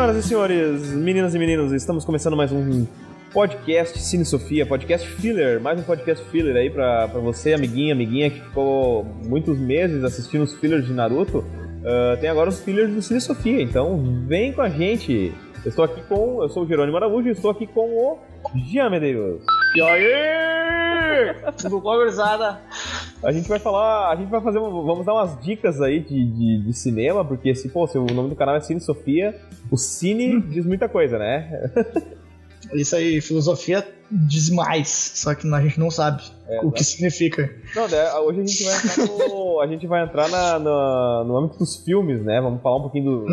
Senhoras e senhores, meninas e meninos, estamos começando mais um podcast Cine Sofia, podcast filler, mais um podcast filler aí pra você, amiguinha que ficou muitos meses assistindo os fillers de Naruto. Tem agora os fillers do Cine Sofia, então vem com a gente. Eu sou o Jerônimo Araújo e estou aqui com o Jean Medeiros. E aí? Tudo bom, gurizada? Vamos dar umas dicas aí de cinema, porque se o nome do canal é Cine Sofia, o Cine diz muita coisa, né? Isso aí, filosofia diz mais, só que a gente não sabe o que significa. Não, hoje a gente vai entrar no âmbito dos filmes, né? Vamos falar um pouquinho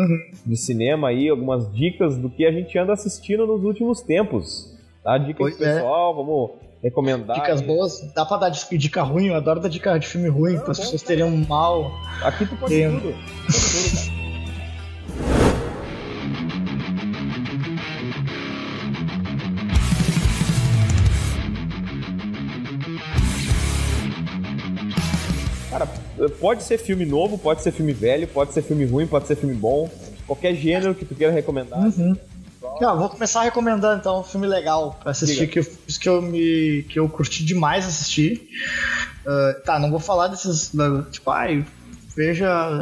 do cinema aí, algumas dicas do que a gente anda assistindo nos últimos tempos. Tá? Dicas pro pessoal, vamos recomendar. Dicas boas, dá pra dar dica ruim, eu adoro dar dica de filme ruim, para as pessoas terem um mal. Aqui tu pode tudo. Cara. Cara, pode ser filme novo, pode ser filme velho, pode ser filme ruim, pode ser filme bom. Qualquer gênero que tu queira recomendar. Vou começar recomendando então um filme legal pra assistir, que eu curti demais assistir. Não vou falar desses, tipo, veja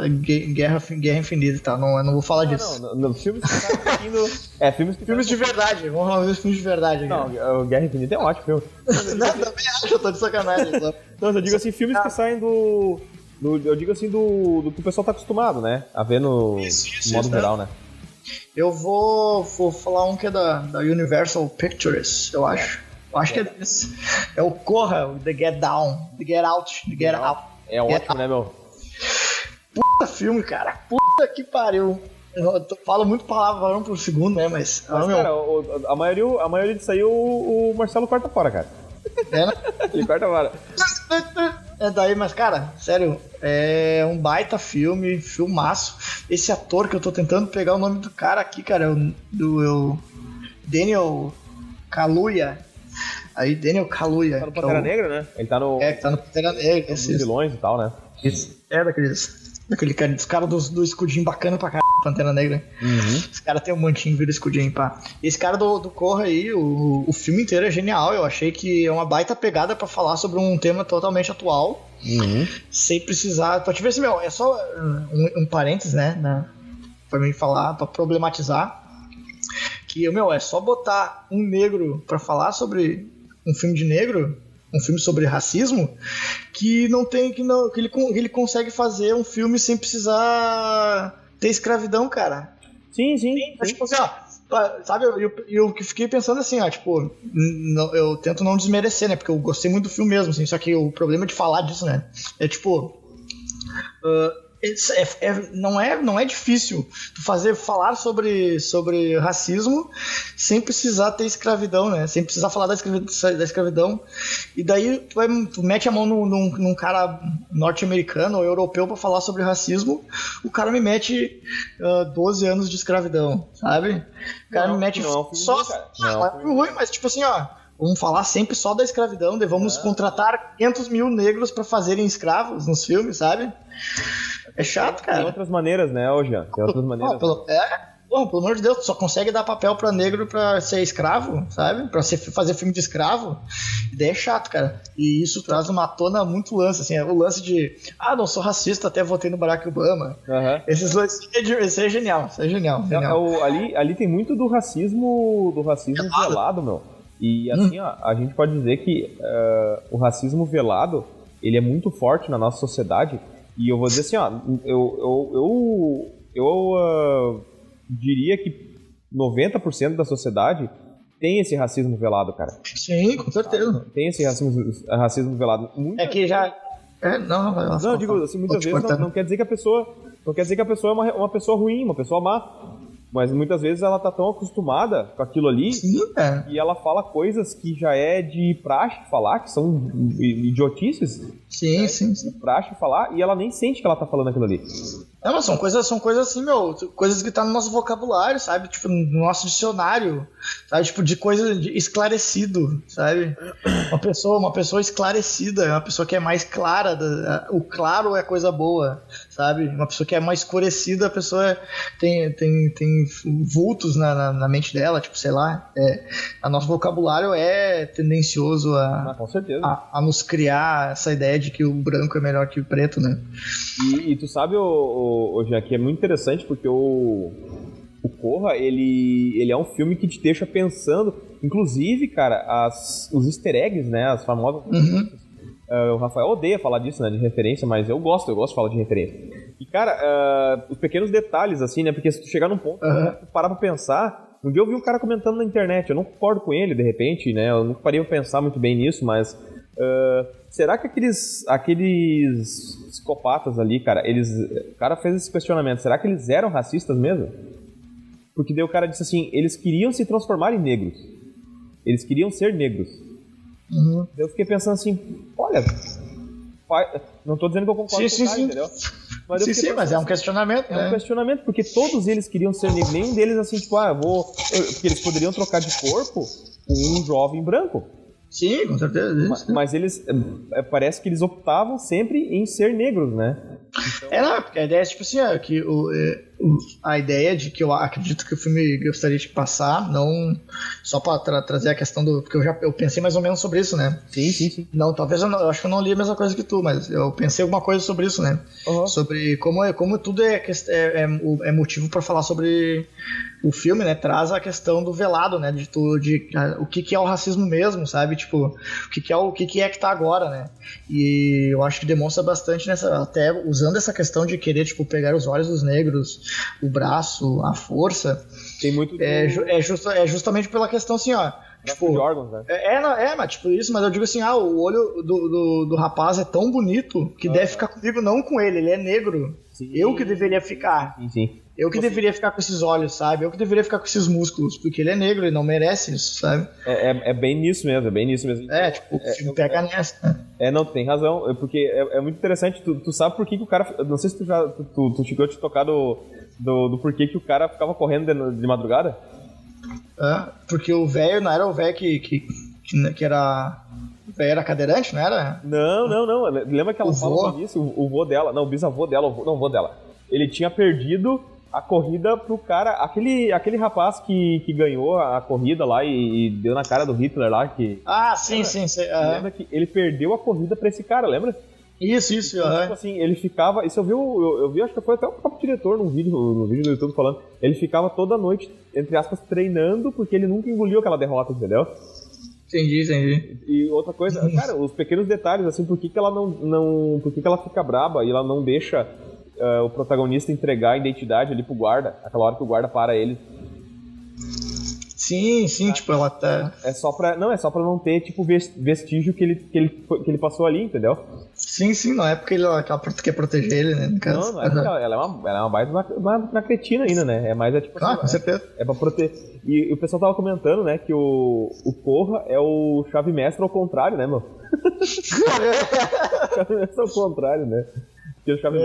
Guerra Infinita, tá? Eu não vou falar disso. Não, filmes que estão assistindo... filmes de verdade, vamos falar dos filmes de verdade. Não, Guerra Infinita é um ótimo filme. Não, também acho, eu tô de sacanagem. Não, eu digo assim, filmes que saem do que o pessoal tá acostumado, né? A ver no modo geral, né? Eu vou falar um que é da Universal Pictures, eu acho. Eu acho que é desse. É o Corra, o The Get Down, The Get Out, The Get Out. É ótimo, né, meu? Puta filme, cara. Puta que pariu. Eu falo muito palavrão por segundo, né? Mas cara, a maioria disso aí o Marcelo corta fora, cara. É, né? Ele corta fora. É daí, mas, cara, sério, é um baita filme, filmaço. Esse ator que eu tô tentando pegar o nome do cara aqui, cara, é o Daniel Kaluuya. Aí, Daniel Kaluuya. Tá no Pantera Negra, né? Ele tá no... tá no Pantera Negra. Os vilões e tal, né? Daquele cara, dos caras do escudinho bacana pra caralho, Pantera Negra. Os carais tem um mantinho, vira escudinho, pá. Esse cara do Corra aí, o filme inteiro é genial. Eu achei que é uma baita pegada pra falar sobre um tema totalmente atual. Sem precisar... Pra te ver assim, é só um parênteses, né? Pra mim falar, pra problematizar. Que, é só botar um negro pra falar sobre um filme de negro... Um filme sobre racismo, que ele consegue fazer um filme sem precisar ter escravidão, cara. Sim. Tipo assim, sabe, eu fiquei pensando assim, tipo, eu tento não desmerecer, né, porque eu gostei muito do filme mesmo, assim, só que o problema de falar disso, né, é tipo... não é difícil tu falar sobre racismo sem precisar ter escravidão, né? Sem precisar falar da escravidão. E daí tu mete a mão num cara norte-americano ou europeu pra falar sobre racismo, o cara me mete 12 anos de escravidão, sabe? O cara me mete só... Não é ruim, mas tipo assim, vamos falar sempre só da escravidão, daí vamos contratar 500 mil negros pra fazerem escravos nos filmes, sabe? É chato, cara. Tem outras maneiras, né, Jean? Tem outras maneiras. Pelo amor de Deus, tu só consegue dar papel pra negro pra ser escravo, sabe? Pra fazer filme de escravo. E daí é chato, cara. E isso traz uma tona muito lance, assim. O lance de, não sou racista, até votei no Barack Obama. Esses lances, isso é genial. Isso é genial. Ali tem muito do racismo velado, meu. E assim, a gente pode dizer que o racismo velado, ele é muito forte na nossa sociedade. E eu vou dizer assim, eu diria que 90% da sociedade tem esse racismo velado, cara. Sim, com certeza. Tem esse racismo velado. É que já... Não, eu digo assim, muitas vezes não quer dizer que a pessoa é uma pessoa ruim, uma pessoa má. Mas muitas vezes ela tá tão acostumada com aquilo ali e ela fala coisas que já é de praxe falar, que são idiotices. Sim. Praxe falar, e ela nem sente que ela tá falando aquilo ali. Não, mas são coisas assim, meu, coisas que tá no nosso vocabulário, sabe? Tipo, no nosso dicionário, sabe? Tipo, de coisa de esclarecido, sabe? Uma pessoa esclarecida, uma pessoa que é mais clara, o claro é coisa boa, sabe? Uma pessoa que é mais escurecida, a pessoa tem vultos na mente dela, tipo, sei lá. O nosso vocabulário é tendencioso com certeza. A nos criar essa ideia de que o branco é melhor que o preto, né? E tu sabe, Jean, que é muito interessante porque o Corra, ele é um filme que te deixa pensando, inclusive, cara, os easter eggs, né, as famosas... O Rafael odeia falar disso, né, de referência, mas eu gosto de falar de referência. E, cara, os pequenos detalhes, assim, né, porque se tu chegar num ponto, tu parar pra pensar... Um dia eu vi um cara comentando na internet, eu não concordo com ele, de repente, né, eu não parei pra pensar muito bem nisso, mas... será que aqueles psicopatas ali, cara, o cara fez esse questionamento, será que eles eram racistas mesmo? Porque daí o cara disse assim, eles queriam se transformar em negros. Eles queriam ser negros. Daí eu fiquei pensando assim, olha, não tô dizendo que eu concordo com o cara, entendeu? Mas mas é um questionamento, né? É um questionamento, porque todos eles queriam ser negros, nenhum deles assim, tipo, porque eles poderiam trocar de corpo com um jovem branco. Sim, com certeza. Mas eles, parece que eles optavam sempre em ser negros, né? Então... porque a ideia é tipo assim, que a ideia de que eu acredito que o filme gostaria de passar, não só pra trazer a questão do... Porque eu pensei mais ou menos sobre isso, né? Sim. Não, talvez eu acho que eu não li a mesma coisa que tu, mas eu pensei alguma coisa sobre isso, né? Sobre como tudo é motivo pra falar sobre... O filme, né, traz a questão do velado, né, o que é o racismo mesmo, sabe, tipo, o que é que tá agora, né, e eu acho que demonstra bastante até usando essa questão de querer, tipo, pegar os olhos dos negros, o braço, a força, tem muito justamente pela questão assim, tipo, de órgãos, né? Mas tipo isso, mas eu digo assim, o olho do rapaz é tão bonito que deve ficar comigo, não com ele é negro, sim. Eu que deveria ficar. Sim. Eu que deveria ficar com esses olhos, sabe? Eu que deveria ficar com esses músculos, porque ele é negro, ele não merece isso, sabe? É bem nisso mesmo, Tipo, o filme pega nessa. Não, tem razão, porque é muito interessante, tu sabe por que o cara... Não sei se tu chegou a te tocar do porquê que o cara ficava correndo de madrugada? Porque o velho, não era o velho que era... O velho era cadeirante, não era? Não. Lembra que ela fala disso? O vô dela, não, o bisavô dela, o vô dela. Ele tinha perdido a corrida pro cara, aquele rapaz que ganhou a corrida lá e deu na cara do Hitler lá. Sim. Lembra que ele perdeu a corrida pra esse cara, lembra? Isso. Então, tipo assim, ele ficava... Isso eu vi, acho que foi até o próprio diretor no vídeo do YouTube falando. Ele ficava toda noite, entre aspas, treinando, porque ele nunca engoliu aquela derrota, entendeu? Entendi. E outra coisa, cara, os pequenos detalhes, assim, por que ela não por que ela fica braba e ela não deixa o protagonista entregar a identidade ali pro guarda, aquela hora que o guarda para ele. Sim, tipo, ela tá... É só pra não ter, tipo, vestígio que ele passou ali, entendeu? Sim, não é porque ela quer proteger ele, né, no caso. Não é porque ela é uma baita na cretina ainda, né? É mais, tipo... com certeza. É pra proteger. E o pessoal tava comentando, né, que o Corra é o chave mestre ao contrário, né, meu? Chave mestre ao contrário, né? Porque o chave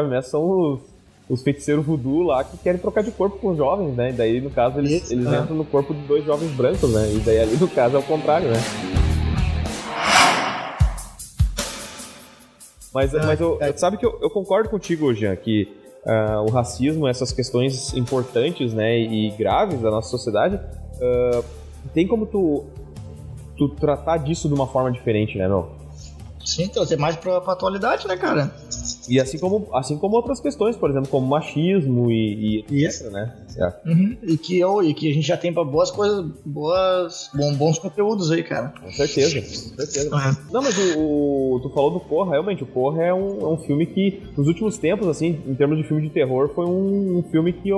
mestre são os feiticeiros voodoo lá que querem trocar de corpo com os jovens, né? E daí, no caso, eles entram no corpo de dois jovens brancos, né? E daí ali, no caso, é o contrário, né? Mas sabe que eu concordo contigo, Jean, que o racismo, essas questões importantes, né, e graves da nossa sociedade, tem como tu tratar disso de uma forma diferente, né, meu? Sim, trazer mais pra atualidade, né, cara? E assim como outras questões, por exemplo, como machismo e isso, né? E que a gente já tem pra boas coisas, bons conteúdos aí, cara. Com certeza. Não, mas tu falou do Corra, realmente, o Corra é um filme que, nos últimos tempos, assim, em termos de filme de terror, foi um filme que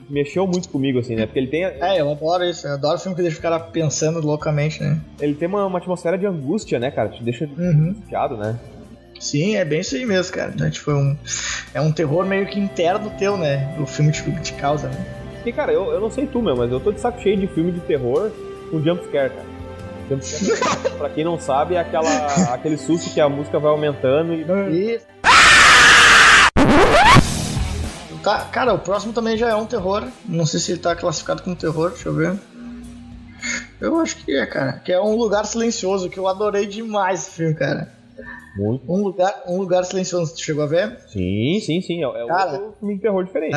mexeu muito comigo, assim, né? Porque ele tem... eu adoro isso, eu adoro filme que deixa o cara pensando loucamente, né? Ele tem uma atmosfera de angústia, né, cara? Te deixa angustiado, né? Sim, é bem isso aí mesmo, cara. Né? Tipo, é um terror meio que interno teu, né? O filme te causa, né? E, cara, eu não sei tu, mas eu tô de saco cheio de filme de terror com jumpscare, cara. Jumpscare, pra quem não sabe, é aquele susto que a música vai aumentando e... Tá, cara, o próximo também já é um terror. Não sei se ele tá classificado como terror, deixa eu ver. Eu acho que é, cara. Que é Um Lugar Silencioso, que eu adorei demais esse filme, cara. Muito. Um lugar Silencioso, tu chegou a ver? Sim. É Cara, outro filme de terror diferente.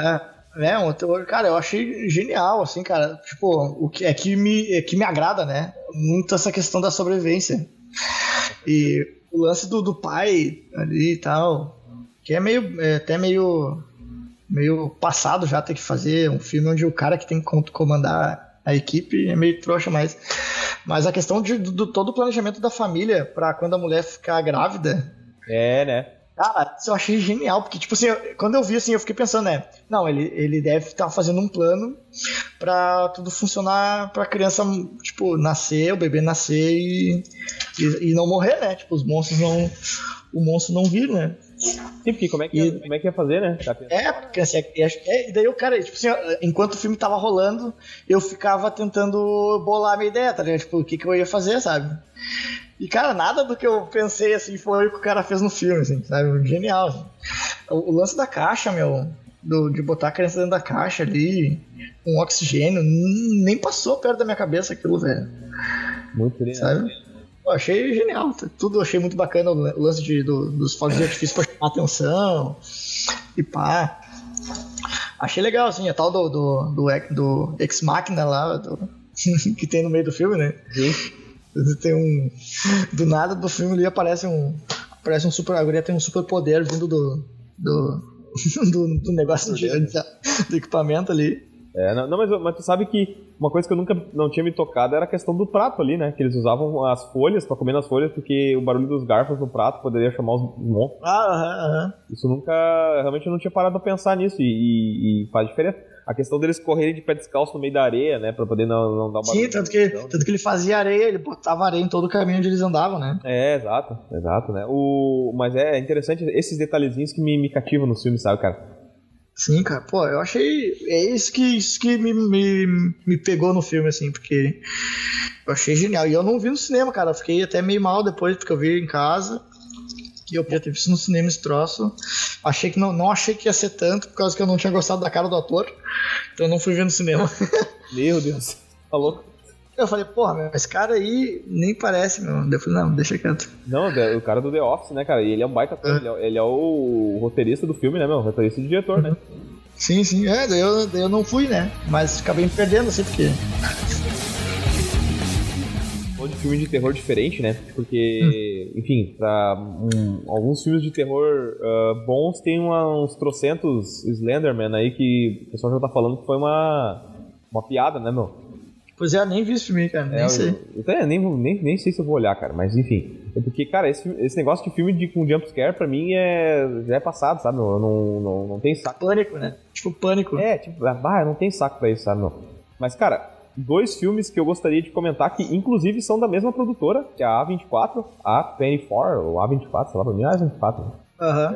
Um terror, cara, eu achei genial, assim, cara. Tipo, o que é que me agrada, né? Muito essa questão da sobrevivência. E o lance do pai ali e tal, que é até meio passado já ter que fazer um filme onde o cara que tem que comandar a equipe é meio trouxa, mas a questão do todo o planejamento da família pra quando a mulher ficar grávida. Né? Cara, isso eu achei genial, porque, tipo assim, quando eu vi, assim, eu fiquei pensando, né? Não, ele deve estar fazendo um plano pra tudo funcionar pra criança, tipo, nascer, o bebê nascer e não morrer, né? Tipo, o monstro não vir, né? Sim, porque como é que ia fazer, né? Porque assim, e daí o cara, tipo assim, enquanto o filme tava rolando, eu ficava tentando bolar a minha ideia, tá ligado? Tipo, o que eu ia fazer, sabe? E, cara, nada do que eu pensei, assim, foi o que o cara fez no filme, assim, sabe? Genial, assim. O lance da caixa, de botar a criança dentro da caixa ali, com oxigênio, nem passou perto da minha cabeça aquilo, velho. Muito lindo. Sabe? Eu achei genial, tudo eu achei muito bacana, o lance dos fogos de artifício pra chamar atenção, e pá. Achei legal, assim, a tal do Ex Machina lá, que tem no meio do filme, né? Tem do nada do filme ali aparece um super. A guria tem um super poder vindo do negócio do equipamento ali. Mas tu sabe que uma coisa que eu nunca não tinha me tocado era a questão do prato ali, né? Que eles usavam as folhas pra comer nas folhas porque o barulho dos garfos no prato poderia chamar os monstros. Isso realmente eu não tinha parado pra pensar nisso e faz diferença. A questão deles correrem de pé descalço no meio da areia, né? Pra poder não dar uma... Sim, tanto que ele fazia areia, ele botava areia em todo o caminho onde eles andavam, né? Exato, né? Mas é interessante esses detalhezinhos que me cativam no filme, sabe, cara? Sim, cara, pô, eu achei. É isso que me pegou no filme, assim, porque eu achei genial. E eu não vi no cinema, cara, eu fiquei até meio mal depois, porque eu vi em casa. E eu podia ter visto no cinema esse troço. Achei que não achei que ia ser tanto, por causa que eu não tinha gostado da cara do ator. Então eu não fui ver no cinema. Meu Deus, tá louco? Eu falei, porra, esse cara aí nem parece, meu. Eu falei, não, deixa quieto. Não, o cara do The Office, né, cara? Ele é um baita ator, ele é o roteirista do filme, né, meu? Roteirista e diretor, né? Sim, daí eu não fui, né? Mas acabei me perdendo, assim, porque... De filme de terror diferente, né? Porque, enfim, pra alguns filmes de terror bons tem uns trocentos Slenderman aí que o pessoal já tá falando que foi uma piada, né, meu? Pois é, eu nem vi esse filme, cara, nem sei. Eu nem sei se eu vou olhar, cara, mas enfim. É porque, cara, esse negócio de filme com jumpscare pra mim já é passado, sabe, meu? Eu não tenho saco. Pânico, né? Tipo, pânico. Eu não tenho saco pra isso, sabe, meu? Mas, cara, 2 filmes que eu gostaria de comentar, que inclusive são da mesma produtora, que é a A24, A24, ou A24, sei lá, pra mim é a A24, né?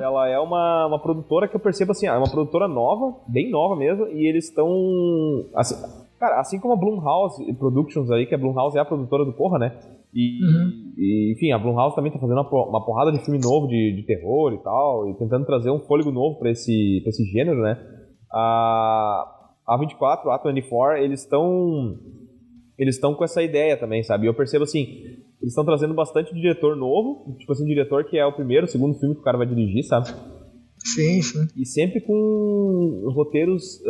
Ela é uma produtora que eu percebo assim, é uma produtora nova, bem nova mesmo, e eles estão... Cara, assim como a Blumhouse Productions aí, que a Blumhouse é a produtora do Corra, né? E enfim, a Blumhouse também tá fazendo uma porrada de filme novo de terror e tal, e tentando trazer um fôlego novo pra esse gênero, né? A 24, a 24, eles estão com essa ideia também, sabe? E eu percebo assim, eles estão trazendo bastante diretor novo, tipo assim, diretor que é o primeiro, segundo filme que o cara vai dirigir, sabe? Sim. E sempre com roteiros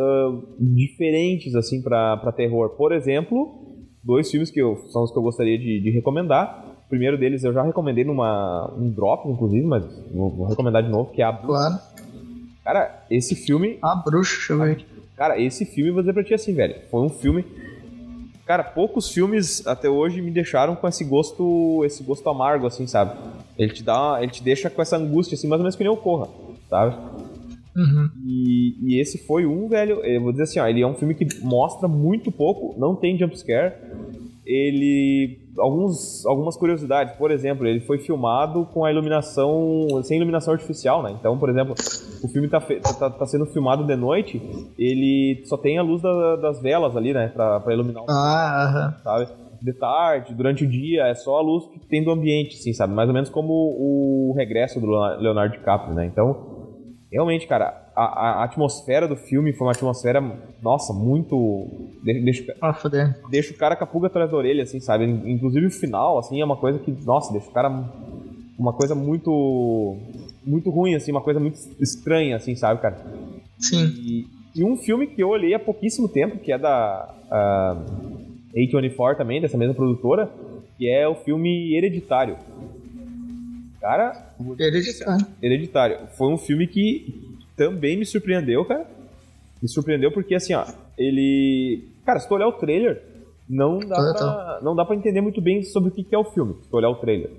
diferentes, assim, pra terror. Por exemplo, 2 filmes que são os que eu gostaria de recomendar. O primeiro deles eu já recomendei num drop, inclusive, mas vou recomendar de novo, que é A Bruxa. Claro. Cara, esse filme... A Bruxa, deixa eu ver aqui. Cara, esse filme, vou dizer pra ti assim, velho, foi um filme... Cara, poucos filmes até hoje me deixaram com esse gosto amargo, assim, sabe? Ele te deixa com essa angústia, assim, mais ou menos que nem o Corra, sabe? E esse foi velho, eu vou dizer assim, ó, ele é um filme que mostra muito pouco, não tem jumpscare. Algumas curiosidades, por exemplo, ele foi filmado com a iluminação, sem iluminação artificial, né? Então, por exemplo, o filme tá sendo filmado de noite, ele só tem a luz das velas ali, né? Pra iluminar sabe? De tarde, durante o dia, é só a luz que tem do ambiente, assim, sabe? Mais ou menos como o Regresso do Leonardo DiCaprio, né? Então, realmente, cara, a atmosfera do filme foi uma atmosfera, nossa, muito... Deixa o cara com a pulga atrás da orelha, assim, sabe? Inclusive o final, assim, é uma coisa que, nossa, deixa o cara... Uma coisa muito ruim, assim, uma coisa muito estranha, assim, sabe, cara? Sim. E um filme que eu olhei há pouquíssimo tempo, que é da A24 também, dessa mesma produtora, que é o filme Hereditário. Cara... Hereditário. Foi um filme que também me surpreendeu, cara. Me surpreendeu porque, assim, ó, ele... Cara, se tu olhar o trailer, não dá pra entender muito bem sobre o que é o filme, se tu olhar o trailer.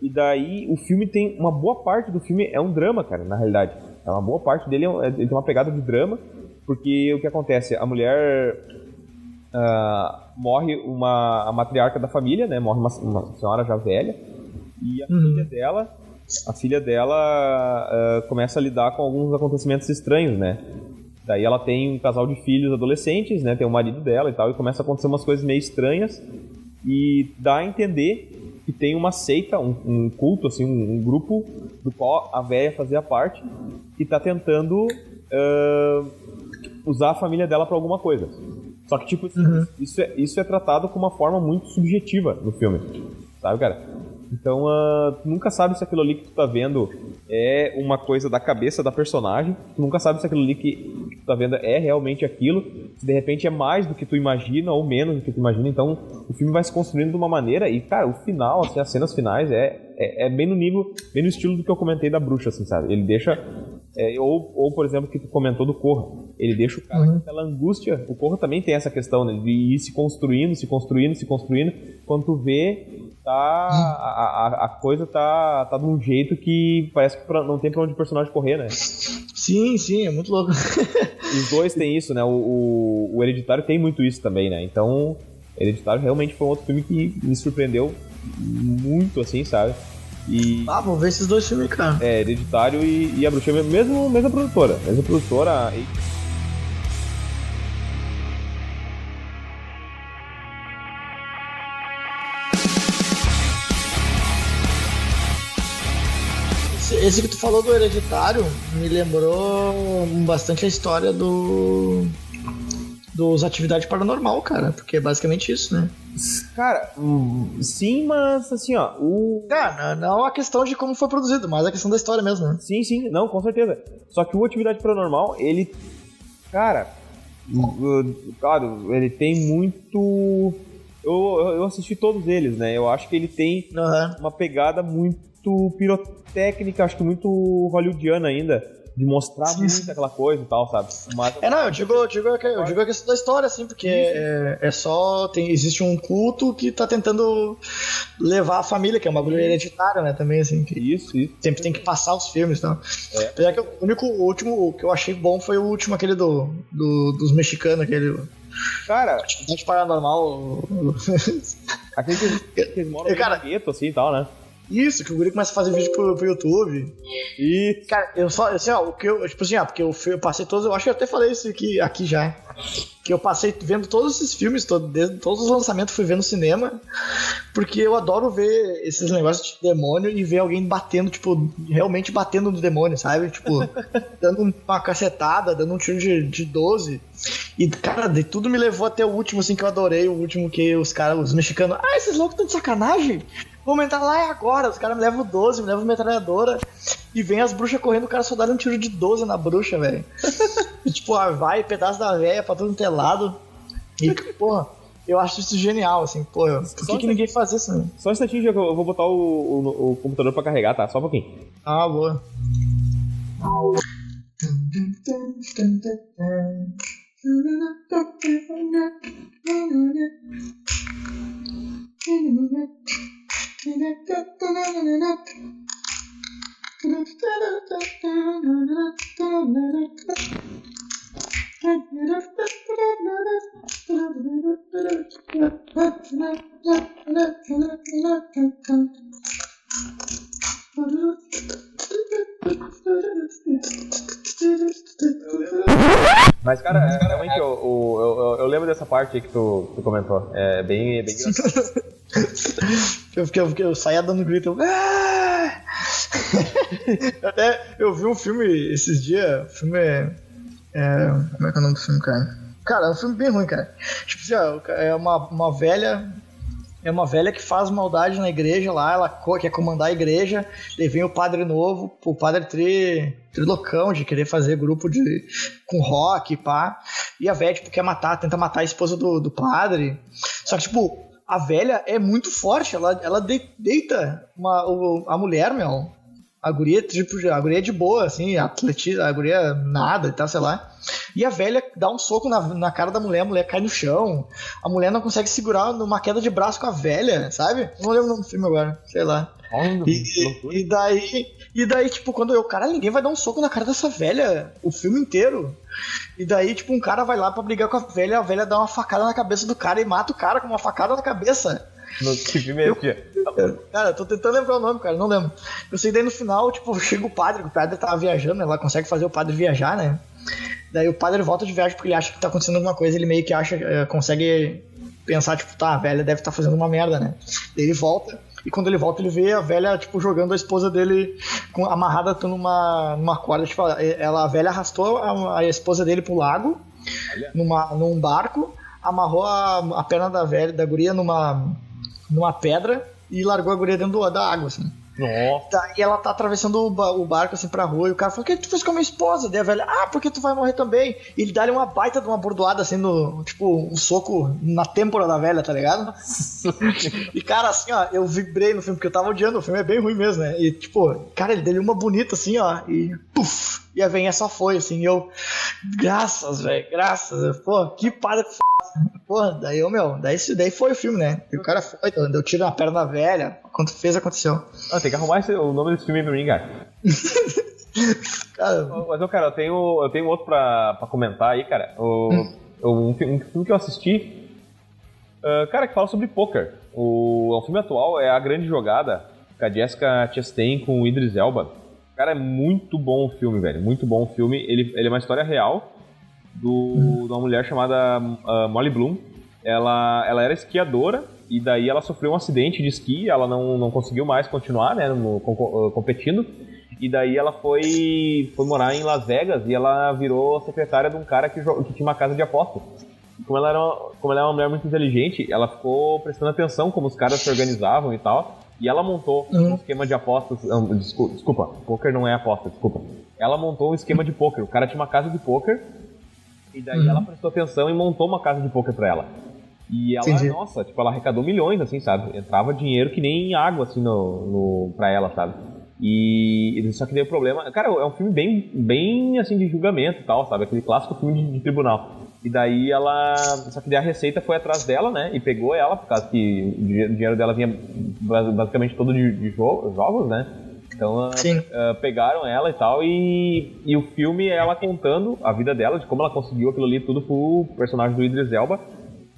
E daí, o filme tem... Uma boa parte do filme é um drama, cara, na realidade. Uma boa parte dele ele tem uma pegada de drama, porque o que acontece? A mulher... morre a matriarca da família, né? Morre uma senhora já velha. E a filha dela começa a lidar com alguns acontecimentos estranhos, né? Daí ela tem um casal de filhos adolescentes, né? Tem o marido dela e tal, e começa a acontecer umas coisas meio estranhas. E dá a entender que tem uma seita, um culto, assim, um grupo do qual a véia fazia parte, que tá tentando usar a família dela pra alguma coisa. Só que, tipo, isso é tratado com uma forma muito subjetiva no filme, sabe, cara? Então, tu nunca sabe se aquilo ali que tu tá vendo é uma coisa da cabeça da personagem, tu nunca sabe se aquilo ali que tu tá vendo é realmente aquilo, se de repente é mais do que tu imagina ou menos do que tu imagina. Então, o filme vai se construindo de uma maneira e, cara, o final, assim, as cenas finais é bem no nível, bem no estilo do que eu comentei da Bruxa, assim, sabe? Ele deixa... ou, por exemplo, que tu comentou do Corra. Ele deixa o cara com aquela angústia. O Corra também tem essa questão, né, de ir se construindo. Quando tu vê, a coisa tá de um jeito que parece que não tem pra onde o personagem correr, né? Sim, é muito louco. Os dois têm isso, né? O Hereditário tem muito isso também, né? Então, Hereditário realmente foi um outro filme que me surpreendeu muito, assim, sabe? Vou ver esses dois filmes, cara. Hereditário e A Bruxa, mesma produtora. Esse que tu falou do Hereditário me lembrou bastante a história dos Atividade Paranormal, cara, porque é basicamente isso, né? Cara, sim, mas assim, ó, não a questão de como foi produzido, mas a questão da história mesmo, né? Sim, não, com certeza. Só que o Atividade Paranormal, ele, cara, claro, ele tem muito... Eu assisti todos eles, né? Eu acho que ele tem uma pegada muito pirotécnica, acho que muito hollywoodiana ainda, de mostrar muito aquela coisa e tal, sabe? Mas... eu digo a questão da história, assim, porque existe um culto que tá tentando levar a família, que é um bagulho hereditário, né, também, assim. Isso. Sempre tem que passar os filmes, então. Apesar que o último que eu achei bom foi o último, aquele dos mexicanos, aquele... Cara... Atividade Paranormal... Aquele que eles moram no gueto, assim, e tal, né? Isso, que o guri começa a fazer vídeo pro YouTube. E... Cara, eu só, assim, ó, tipo assim, porque eu passei todos, eu acho que eu até falei isso aqui já. Que eu passei vendo todos esses filmes, todos os lançamentos fui ver no cinema, porque eu adoro ver esses negócios de demônio e ver alguém batendo, tipo, realmente batendo no demônio, sabe? Tipo, dando uma cacetada, dando um tiro de 12. E, cara, de tudo me levou até o último, assim, que eu adorei, o último que os mexicanos, esses loucos estão de sacanagem? Vamos entrar lá agora. Os caras me levam 12, me levam metralhadora. E vem as bruxas correndo, o cara só dá um tiro de 12 na bruxa, velho. E tipo, vai, pedaço da véia pra todo telado. E, porra, eu acho isso genial, assim, porra. Por que ninguém faz isso, né? Só um instantinho, que eu vou botar o computador pra carregar, tá? Só um pouquinho. Boa. Mas, cara, realmente eu lembro dessa parte aí que tu comentou. É bem engraçado. Eu saía dando grito. Até eu vi um filme esses dias. O filme como é que é o nome do filme, cara? Cara, é um filme bem ruim, cara. Tipo assim, ó, é uma velha. É uma velha que faz maldade na igreja lá, ela quer comandar a igreja, daí vem o padre novo, o padre trilocão de querer fazer grupo com rock, pá. E a velha, tipo, tenta matar a esposa do padre. Só que, tipo, a velha é muito forte, ela deita a mulher, meu. A guria é de boa, assim, a guria nada e tal, sei lá. E a velha dá um soco na cara da mulher, a mulher cai no chão. A mulher não consegue segurar numa queda de braço com a velha, sabe? Não lembro o nome do filme agora, sei lá. E daí, tipo, cara, ninguém vai dar um soco na cara dessa velha o filme inteiro. E daí, tipo, um cara vai lá pra brigar com a velha dá uma facada na cabeça do cara e mata o cara com uma facada na cabeça. Que filme é esse? Cara, eu tô tentando lembrar o nome, cara, não lembro. Eu sei daí no final, tipo, chega o padre tava viajando, né? Ela consegue fazer o padre viajar, né? Daí o padre volta de viagem porque ele acha que tá acontecendo alguma coisa, ele meio que consegue pensar, tipo, tá, a velha deve estar fazendo uma merda, né? Daí ele volta, e quando ele volta, ele vê a velha, tipo, jogando a esposa dele amarrada numa corda, tipo, a velha arrastou a esposa dele pro lago, num barco, amarrou a perna da guria numa pedra e largou a guria dentro da água, assim. Nossa. E ela tá atravessando o barco assim pra rua e o cara fala: o que tu fez com a minha esposa? Daí a velha: porque tu vai morrer também. E ele dá-lhe uma baita de uma bordoada assim, tipo, um soco na têmpora da velha, tá ligado? E cara, assim, ó, eu vibrei no filme, porque eu tava odiando, o filme é bem ruim mesmo, né? E tipo, cara, ele deu uma bonita assim, ó, e puf, e a velhinha só foi, assim, e eu, graças, pô, que padre porra, daí foi o filme, né? E o cara foi, deu tiro na perna da velha, quando fez, aconteceu. Tem que arrumar o nome desse filme pra mim, cara. Mas, cara, eu tenho outro pra comentar aí, cara. Um filme que eu assisti, cara, que fala sobre poker. O filme atual é A Grande Jogada, com a Jessica Chastain com o Idris Elba. Cara, é muito bom o filme, velho. Muito bom o filme. Ele é uma história real de uma mulher chamada Molly Bloom. Ela era esquiadora e daí ela sofreu um acidente de esqui. Ela não conseguiu mais continuar, né, competindo. E daí ela foi morar em Las Vegas e ela virou secretária de um cara que tinha uma casa de apostas. E como ela é uma mulher muito inteligente, ela ficou prestando atenção como os caras se organizavam e tal. E ela montou um esquema de apostas. Desculpa, poker não é aposta, desculpa. Ela montou um esquema de poker. O cara tinha uma casa de poker. E daí ela prestou atenção e montou uma casa de poker pra ela. E ela, nossa, tipo, ela arrecadou milhões, assim, sabe? Entrava dinheiro que nem água, assim, pra ela, sabe? E só que daí o problema... Cara, é um filme bem assim, de julgamento e tal, sabe? Aquele clássico filme de tribunal. E daí ela... Só que daí a Receita foi atrás dela, né? E pegou ela, por causa que o dinheiro dela vinha basicamente todo de jogos, né? Então pegaram ela e tal, e o filme é ela contando a vida dela, de como ela conseguiu aquilo ali tudo pro personagem do Idris Elba,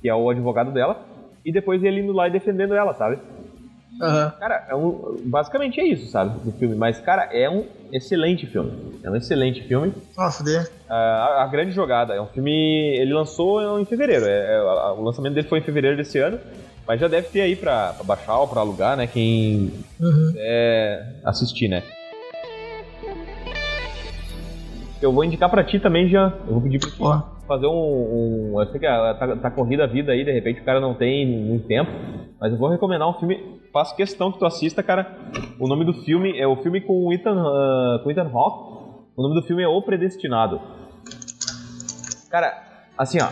que é o advogado dela, e depois ele indo lá e defendendo ela, sabe? Cara, basicamente é isso, sabe, do filme. Mas, cara, é um excelente filme. É um excelente filme. Nossa, A Grande Jogada. É um filme... Ele lançou em fevereiro. O lançamento dele foi em fevereiro desse ano. Mas já deve ter aí pra baixar ou pra alugar, né? Quem quiser assistir, né? Eu vou indicar pra ti também, Jean. Eu vou pedir pra ti fazer eu sei que tá corrida a vida aí, de repente o cara não tem muito tempo. Mas eu vou recomendar um filme... Faço questão que tu assista, cara. O nome do filme é o filme com o Ethan Hawke. O nome do filme é O Predestinado. Cara, assim, ó.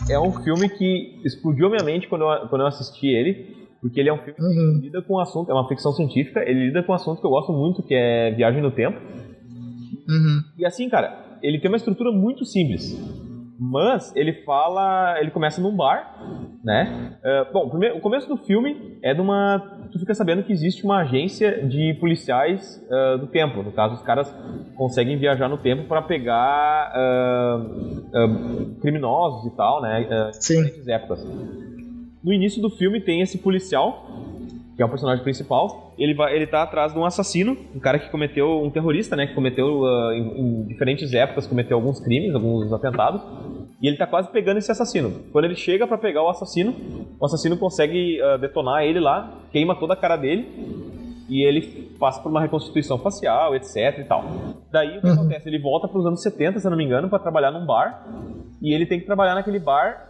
É um filme que explodiu minha mente quando eu assisti ele. Porque ele é um filme que lida com um assunto... É uma ficção científica. Ele lida com um assunto que eu gosto muito, que é viagem no tempo. E assim, cara, ele tem uma estrutura muito simples. Mas ele começa num bar, né? Bom, o começo do filme é de uma... Tu fica sabendo que existe uma agência de policiais do tempo. No caso, os caras conseguem viajar no tempo para pegar criminosos e tal, né? Em diferentes épocas. No início do filme tem esse policial, que é o personagem principal. Ele tá atrás de um assassino, um cara que cometeu, um terrorista, né? Que cometeu em diferentes épocas, cometeu alguns crimes, alguns atentados. E ele tá quase pegando esse assassino. Quando ele chega pra pegar o assassino consegue detonar ele lá, queima toda a cara dele. e ele passa por uma reconstituição facial, etc e tal. Daí o que acontece? Ele volta para os anos 70, se eu não me engano, para trabalhar num bar, e ele tem que trabalhar naquele bar,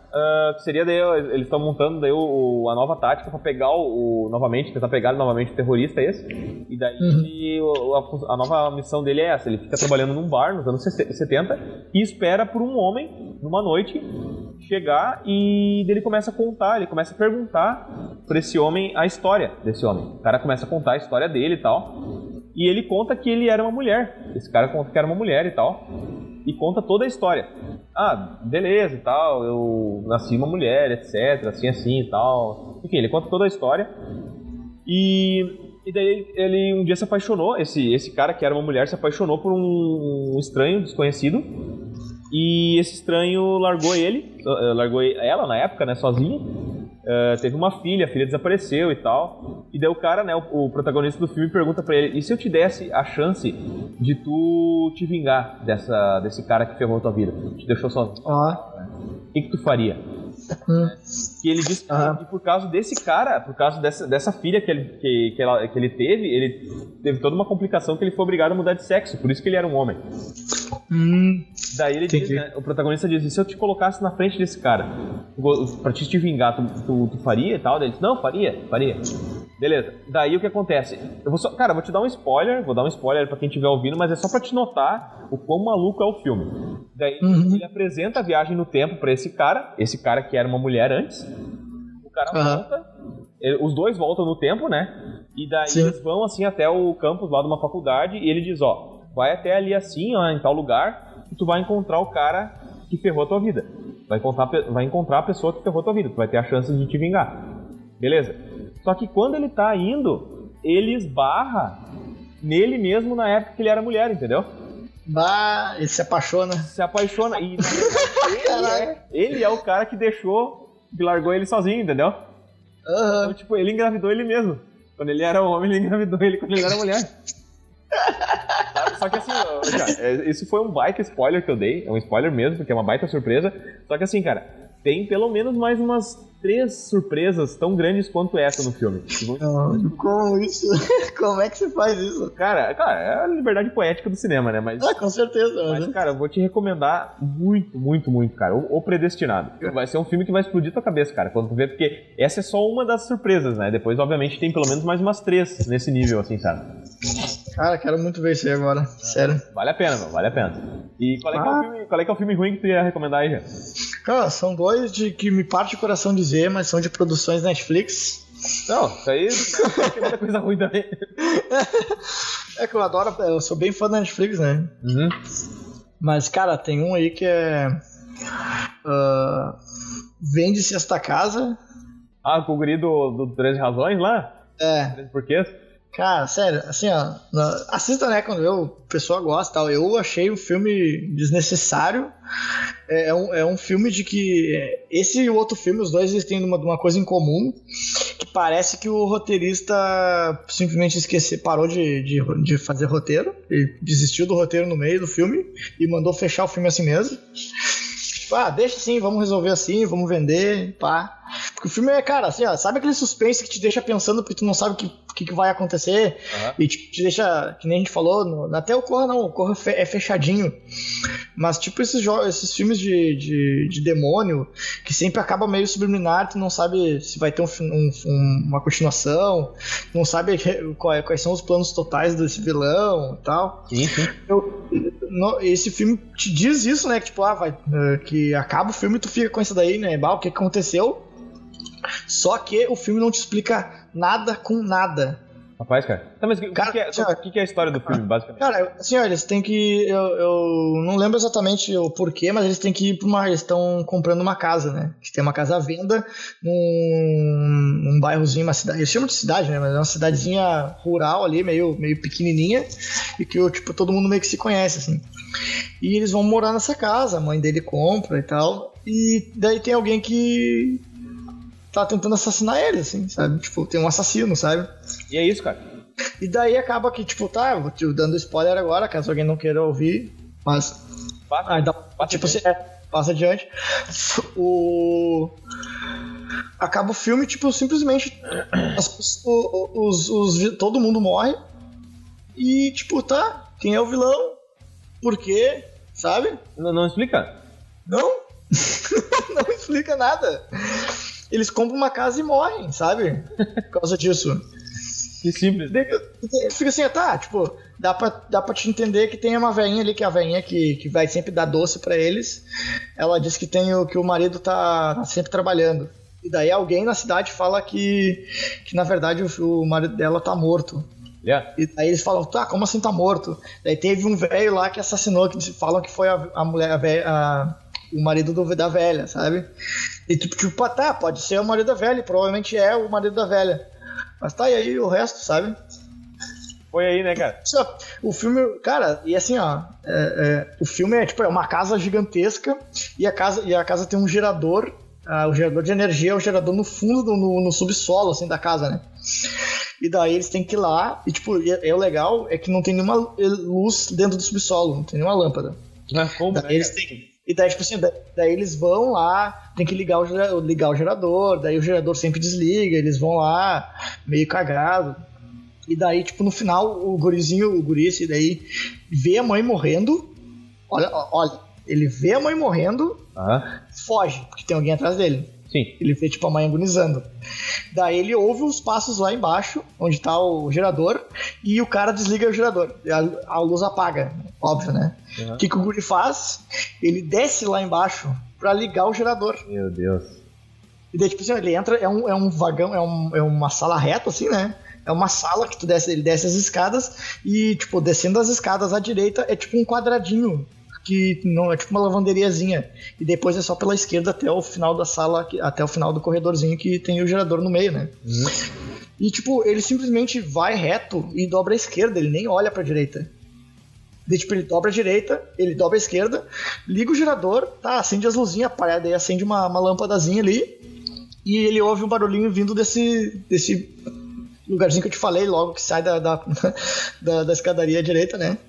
que seria daí, eles estão montando daí a nova tática para pegar tentar pegar novamente o terrorista esse, e daí a nova missão dele é essa, ele fica trabalhando num bar nos anos 70 e espera por um homem, numa noite, chegar e ele começa a contar, ele começa a perguntar pra esse homem a história desse homem. O cara começa a contar a história dele e tal, e ele conta que ele era uma mulher, esse cara conta que era uma mulher e tal, e conta toda a história. Ah, beleza e tal, eu nasci uma mulher, etc, assim e tal. Enfim, ele conta toda a história. E daí ele um dia se apaixonou, esse cara que era uma mulher se apaixonou por um estranho desconhecido. E esse estranho largou ela na época, né, sozinha. Teve uma filha, a filha desapareceu e tal. E daí o cara, né, o protagonista do filme pergunta pra ele: e se eu te desse a chance de tu te vingar desse cara que ferrou a tua vida, te deixou sozinho? O que tu faria? E ele disse que por causa desse cara, por causa dessa filha que ele teve toda uma complicação que ele foi obrigado a mudar de sexo, por isso que ele era um homem. Daí ele diz, né, o protagonista diz: e se eu te colocasse na frente desse cara pra te vingar, tu faria e tal? Daí ele diz: não, faria. Beleza, daí o que acontece? Eu vou te dar um spoiler, pra quem estiver ouvindo, mas é só pra te notar o quão maluco é o filme. Daí ele apresenta a viagem no tempo pra esse cara que era uma mulher antes. O cara volta, os dois voltam no tempo, né? E daí eles vão assim até o campus lá de uma faculdade e ele diz: vai até ali assim, em tal lugar, e tu vai encontrar o cara que ferrou a tua vida. Vai encontrar a pessoa que ferrou a tua vida, tu vai ter a chance de te vingar. Beleza? Só que quando ele tá indo, ele esbarra nele mesmo na época que ele era mulher, entendeu? Ele se apaixona. E na verdade, ele é o cara que largou ele sozinho, entendeu? Então, tipo, ele engravidou ele mesmo. Quando ele era homem, ele engravidou ele quando ele era mulher. Só que assim, isso foi um baita spoiler que eu dei. É um spoiler mesmo, porque é uma baita surpresa. Só que assim, cara, tem pelo menos mais umas 3 surpresas tão grandes quanto essa no filme. Como isso? Como é que você faz isso? Cara, é a liberdade poética do cinema, né? Mas, com certeza. Mas, cara, eu vou te recomendar muito, muito, muito, cara. O Predestinado. Vai ser um filme que vai explodir tua cabeça, cara, quando tu vê, porque essa é só uma das surpresas, né? Depois, obviamente, tem pelo menos mais umas 3 nesse nível, assim, sabe? Cara, quero muito ver isso aí agora. Sério. Vale a pena, meu. Vale a pena. E qual é que é o filme ruim que tu ia recomendar aí, já? Cara, são 2 que me parte o coração dizer, mas são de produções Netflix. Não, isso aí é muita coisa ruim também. É que eu sou bem fã da Netflix, né? Mas, cara, tem um aí que é... Vende-se Esta Casa. Com o guri do 13 Razões lá? 13 Porquês? Cara, sério, assim, assista, né, quando o pessoal gosta e tal. Eu achei o filme desnecessário. É um filme de que... Esse e o outro filme, os dois, eles têm uma coisa em comum, que parece que o roteirista simplesmente parou de fazer roteiro. Ele desistiu do roteiro no meio do filme e mandou fechar o filme assim mesmo. Tipo, deixa assim, vamos resolver assim, vamos vender, pá. Porque o filme é, cara, assim, sabe aquele suspense que te deixa pensando porque tu não sabe o que vai acontecer? E te deixa, que nem a gente falou, até o Corra não, o Corra é fechadinho. Mas tipo esses filmes de demônio, que sempre acaba meio subliminar, tu não sabe se vai ter uma continuação, não sabe quais são os planos totais desse vilão e tal. Sim. Esse filme te diz isso, né? Que tipo, que acaba o filme e tu fica com isso daí, né? O que aconteceu? Só que o filme não te explica nada com nada. Rapaz, cara. Tá, mas o que é a história do filme, basicamente? Cara, assim, eles têm que... Eu não lembro exatamente o porquê, mas eles têm que ir pra eles estão comprando uma casa, né? Que tem uma casa à venda num bairrozinho, uma cidade... Eles chamam de cidade, né? Mas é uma cidadezinha rural ali, meio pequenininha. E que, tipo, todo mundo meio que se conhece, assim. E eles vão morar nessa casa, a mãe dele compra e tal. E daí tem alguém que... tá tentando assassinar ele, assim, sabe? Tipo, tem um assassino, sabe? E é isso, cara. E daí acaba que, tipo, eu vou te dando spoiler agora, caso alguém não queira ouvir, mas... Passa adiante. acaba o filme, tipo, simplesmente todo mundo morre. E, tipo, tá, quem é o vilão? Por quê? Sabe? Não explica? Não. Não explica nada. Eles compram uma casa e morrem, sabe? Por causa disso. Que simples. Fica assim, tá, tipo, dá pra te entender que tem uma velhinha ali, que é a velhinha que vai sempre dar doce pra eles. Ela diz que que o marido tá sempre trabalhando. E daí alguém na cidade fala que na verdade o marido dela tá morto. Yeah. E daí eles falam, tá, como assim tá morto? Daí teve um velho lá que assassinou, que falam que foi a mulher, o marido da velha, sabe? E tipo, tá, pode ser o marido da velha, provavelmente é o marido da velha. Mas tá, e aí o resto, sabe? Foi aí, né, cara? O filme, cara, e assim, ó, o filme é tipo, é uma casa gigantesca e a casa tem um gerador, o gerador de energia é o gerador no fundo, no subsolo, assim, da casa, né? E daí eles têm que ir lá, e tipo, o legal é que não tem nenhuma luz dentro do subsolo, não tem nenhuma lâmpada. Como, daí eles têm, e daí, tipo assim, daí eles vão lá, tem que ligar o gerador, daí o gerador sempre desliga, eles vão lá, meio cagado. E daí, tipo, no final, o guri esse daí, vê a mãe morrendo, olha, ele vê a mãe morrendo, foge, porque tem alguém atrás dele. Sim. Ele vê, tipo, a mãe agonizando. Daí ele ouve os passos lá embaixo, onde tá o gerador, e o cara desliga o gerador. A luz apaga, óbvio, né? O que o guri faz? Ele desce lá embaixo pra ligar o gerador. Meu Deus. E daí, tipo assim, ele entra, é um vagão, é uma sala reta, assim, né? É uma sala que ele desce as escadas, e, tipo, descendo as escadas à direita, é tipo um quadradinho, que não é tipo uma lavanderiazinha, e depois é só pela esquerda até o final da sala, até o final do corredorzinho que tem o gerador no meio, né? E tipo, ele simplesmente vai reto e dobra a esquerda, ele nem olha pra direita. Daí, tipo, ele dobra a direita, ele dobra a esquerda, liga o gerador, tá, acende as luzinhas, daí acende uma lâmpadazinha ali, e ele ouve um barulhinho vindo desse lugarzinho que eu te falei, logo que sai da escadaria à direita, né?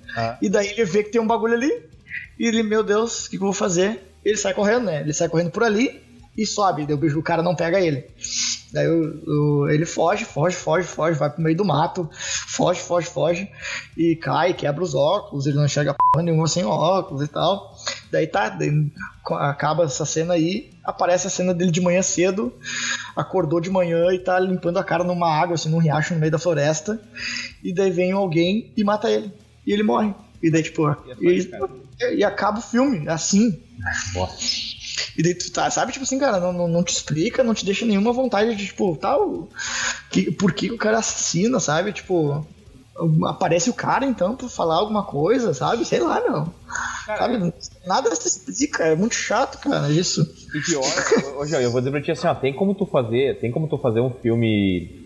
E daí ele vê que tem um bagulho ali, e ele, meu Deus, o que eu vou fazer? Ele sai correndo, né? Ele sai correndo por ali e sobe. Daí o cara não pega ele. Daí ele foge, vai pro meio do mato. Foge. E cai, quebra os óculos. Ele não enxerga porra nenhuma sem óculos e tal. Daí acaba essa cena aí. Aparece a cena dele de manhã cedo. Acordou de manhã e tá limpando a cara numa água, assim, num riacho no meio da floresta. E daí vem alguém e mata ele. E ele morre. E daí, tipo, e acaba o filme, assim. Nossa. E daí tu tá, sabe, tipo assim, cara, não te explica, não te deixa nenhuma vontade de, tipo, por que o cara assassina, sabe? Tipo, aparece o cara, então, pra falar alguma coisa, sabe? Sei lá, meu. Sabe? Nada se explica, é muito chato, cara, isso. E pior, hoje eu vou dizer pra ti assim, ó, tem como tu fazer um filme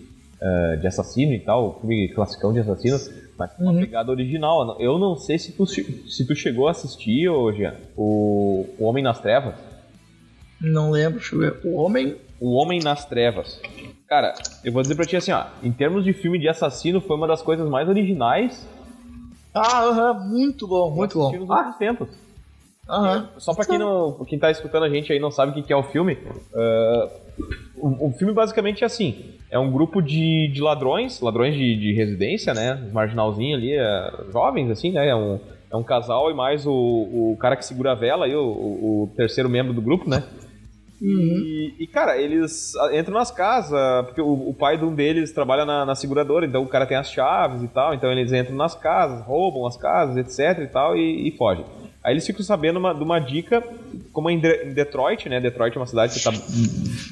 de assassino e tal, um filme classicão de assassinos, mas com uma pegada original. Eu não sei se tu chegou a assistir, Jean, o Homem nas Trevas. Não lembro, deixa eu ver. O Homem nas Trevas. Cara, eu vou dizer pra ti assim, ó, em termos de filme de assassino, foi uma das coisas mais originais. Muito bom, muito bom. Nos últimos tempos. Só pra quem tá escutando a gente aí não sabe o que é o filme, o filme basicamente é assim, é um grupo de ladrões de residência, né, marginalzinho ali, jovens assim, né, é um casal e mais o cara que segura a vela aí, o terceiro membro do grupo, né. E, cara, eles entram nas casas, porque o pai de um deles trabalha na seguradora, então o cara tem as chaves e tal, então eles entram nas casas, roubam as casas, etc e tal, e fogem. Aí eles ficam sabendo de uma dica, como em Detroit, né? Detroit é uma cidade que tá